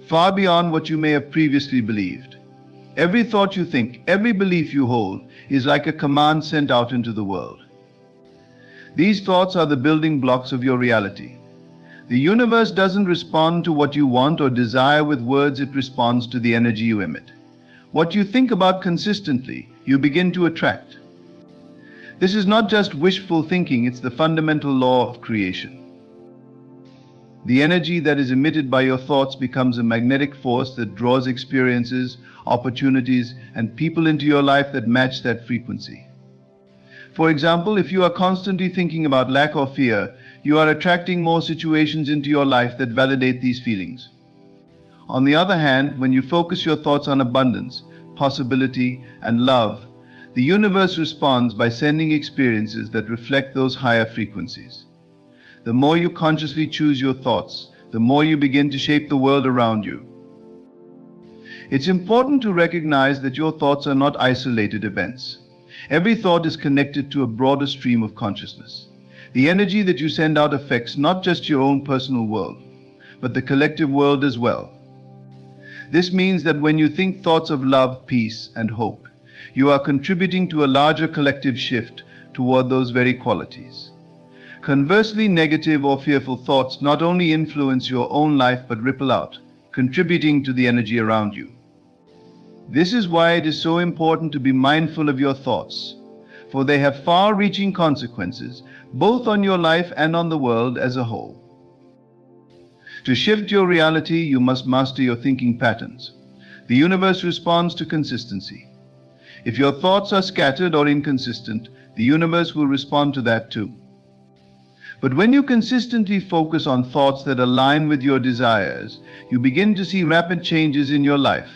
far beyond what you may have previously believed. Every thought you think, every belief you hold, is like a command sent out into the world. These thoughts are the building blocks of your reality. The universe doesn't respond to what you want or desire with words, it responds to the energy you emit. What you think about consistently, you begin to attract. This is not just wishful thinking, it's the fundamental law of creation. The energy that is emitted by your thoughts becomes a magnetic force that draws experiences, opportunities, and people into your life that match that frequency. For example, if you are constantly thinking about lack or fear, you are attracting more situations into your life that validate these feelings. On the other hand, when you focus your thoughts on abundance, possibility, and love, the universe responds by sending experiences that reflect those higher frequencies. The more you consciously choose your thoughts, the more you begin to shape the world around you. It's important to recognize that your thoughts are not isolated events. Every thought is connected to a broader stream of consciousness. The energy that you send out affects not just your own personal world, but the collective world as well. This means that when you think thoughts of love, peace, and hope, you are contributing to a larger collective shift toward those very qualities. Conversely, negative or fearful thoughts not only influence your own life but ripple out, contributing to the energy around you. This is why it is so important to be mindful of your thoughts, for they have far-reaching consequences, both on your life and on the world as a whole. To shift your reality, you must master your thinking patterns. The universe responds to consistency. If your thoughts are scattered or inconsistent, the universe will respond to that too. But when you consistently focus on thoughts that align with your desires, you begin to see rapid changes in your life.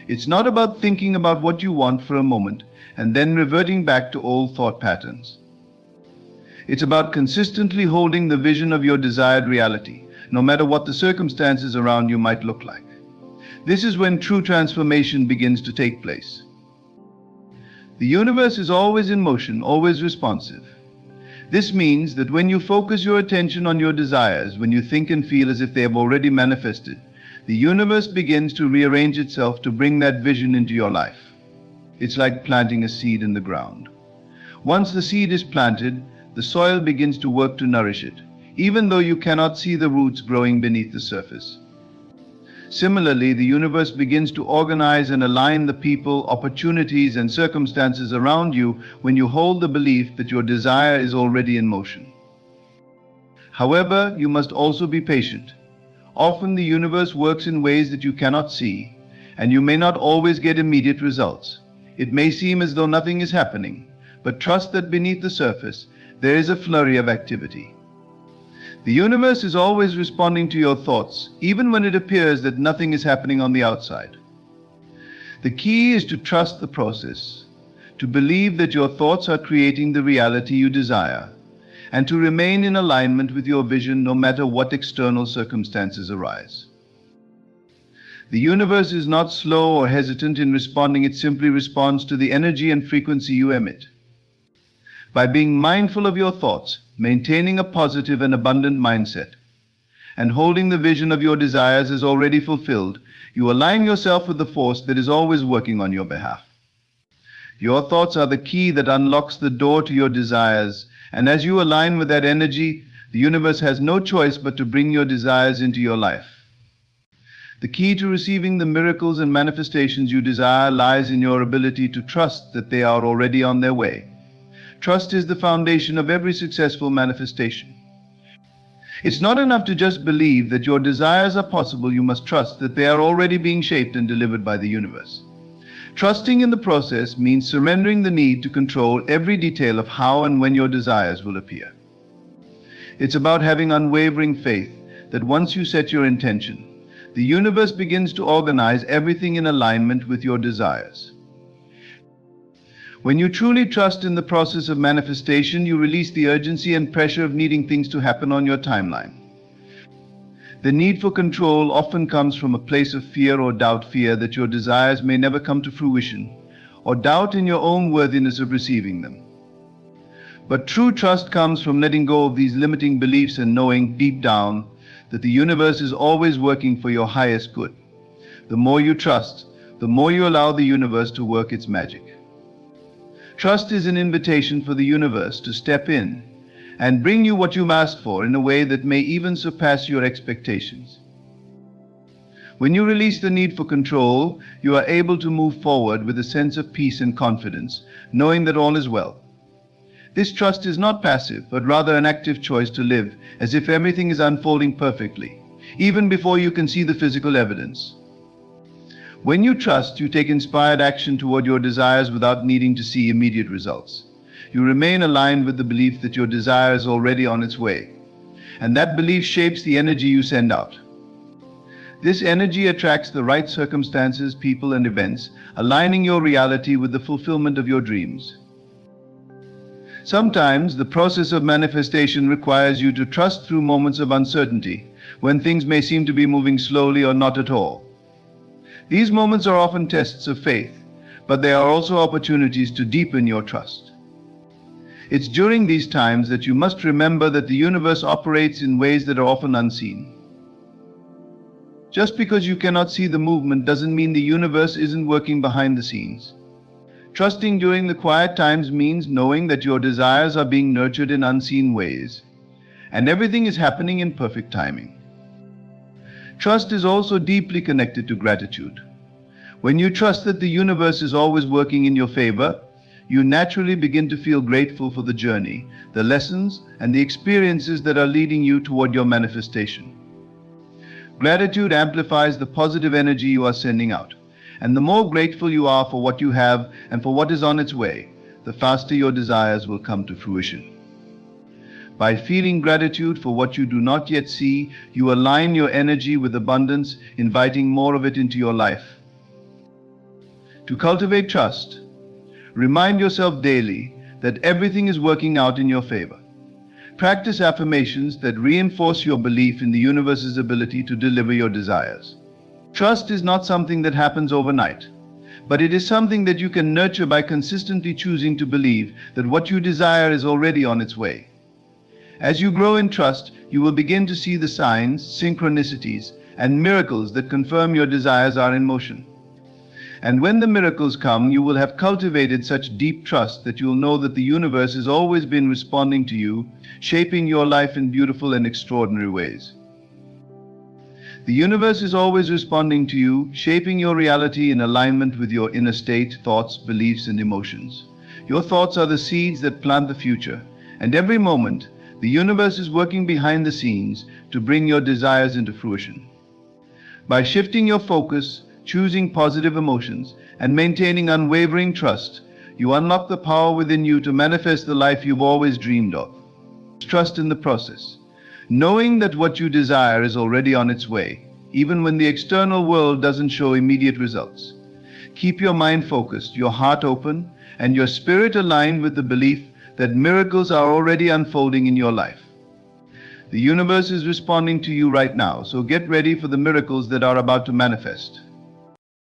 It's not about thinking about what you want for a moment and then reverting back to old thought patterns. It's about consistently holding the vision of your desired reality, no matter what the circumstances around you might look like. This is when true transformation begins to take place. The universe is always in motion, always responsive. This means that when you focus your attention on your desires, when you think and feel as if they have already manifested, the universe begins to rearrange itself to bring that vision into your life. It's like planting a seed in the ground. Once the seed is planted, the soil begins to work to nourish it, even though you cannot see the roots growing beneath the surface. Similarly, the universe begins to organize and align the people, opportunities, and circumstances around you when you hold the belief that your desire is already in motion. However, you must also be patient. Often the universe works in ways that you cannot see, and you may not always get immediate results. It may seem as though nothing is happening, but trust that beneath the surface, there is a flurry of activity. The universe is always responding to your thoughts, even when it appears that nothing is happening on the outside. The key is to trust the process, to believe that your thoughts are creating the reality you desire, and to remain in alignment with your vision no matter what external circumstances arise. The universe is not slow or hesitant in responding, it simply responds to the energy and frequency you emit. By being mindful of your thoughts, maintaining a positive and abundant mindset, and holding the vision of your desires as already fulfilled, you align yourself with the force that is always working on your behalf. Your thoughts are the key that unlocks the door to your desires, and as you align with that energy, the universe has no choice but to bring your desires into your life. The key to receiving the miracles and manifestations you desire lies in your ability to trust that they are already on their way. Trust is the foundation of every successful manifestation. It's not enough to just believe that your desires are possible, you must trust that they are already being shaped and delivered by the universe. Trusting in the process means surrendering the need to control every detail of how and when your desires will appear. It's about having unwavering faith that once you set your intention, the universe begins to organize everything in alignment with your desires. When you truly trust in the process of manifestation, you release the urgency and pressure of needing things to happen on your timeline. The need for control often comes from a place of fear or doubt, fear that your desires may never come to fruition, or doubt in your own worthiness of receiving them. But true trust comes from letting go of these limiting beliefs and knowing deep down that the universe is always working for your highest good. The more you trust, the more you allow the universe to work its magic. Trust is an invitation for the universe to step in and bring you what you asked for in a way that may even surpass your expectations. When you release the need for control, you are able to move forward with a sense of peace and confidence, knowing that all is well. This trust is not passive, but rather an active choice to live as if everything is unfolding perfectly, even before you can see the physical evidence. When you trust, you take inspired action toward your desires without needing to see immediate results. You remain aligned with the belief that your desire is already on its way, and that belief shapes the energy you send out. This energy attracts the right circumstances, people, and events, aligning your reality with the fulfillment of your dreams. Sometimes the process of manifestation requires you to trust through moments of uncertainty, when things may seem to be moving slowly or not at all. These moments are often tests of faith, but they are also opportunities to deepen your trust. It's during these times that you must remember that the universe operates in ways that are often unseen. Just because you cannot see the movement doesn't mean the universe isn't working behind the scenes. Trusting during the quiet times means knowing that your desires are being nurtured in unseen ways, and everything is happening in perfect timing. Trust is also deeply connected to gratitude. When you trust that the universe is always working in your favor, you naturally begin to feel grateful for the journey, the lessons, and the experiences that are leading you toward your manifestation. Gratitude amplifies the positive energy you are sending out, and the more grateful you are for what you have and for what is on its way, the faster your desires will come to fruition. By feeling gratitude for what you do not yet see, you align your energy with abundance, inviting more of it into your life. To cultivate trust, remind yourself daily that everything is working out in your favor. Practice affirmations that reinforce your belief in the universe's ability to deliver your desires. Trust is not something that happens overnight, but it is something that you can nurture by consistently choosing to believe that what you desire is already on its way. As you grow in trust, you will begin to see the signs, synchronicities, and miracles that confirm your desires are in motion. And when the miracles come, you will have cultivated such deep trust that you will know that the universe has always been responding to you, shaping your life in beautiful and extraordinary ways. The universe is always responding to you, shaping your reality in alignment with your inner state, thoughts, beliefs, and emotions. Your thoughts are the seeds that plant the future, and every moment, the universe is working behind the scenes to bring your desires into fruition. By shifting your focus, choosing positive emotions, and maintaining unwavering trust, you unlock the power within you to manifest the life you've always dreamed of. Trust in the process, knowing that what you desire is already on its way, even when the external world doesn't show immediate results. Keep your mind focused, your heart open, and your spirit aligned with the belief that miracles are already unfolding in your life. The universe is responding to you right now, so get ready for the miracles that are about to manifest.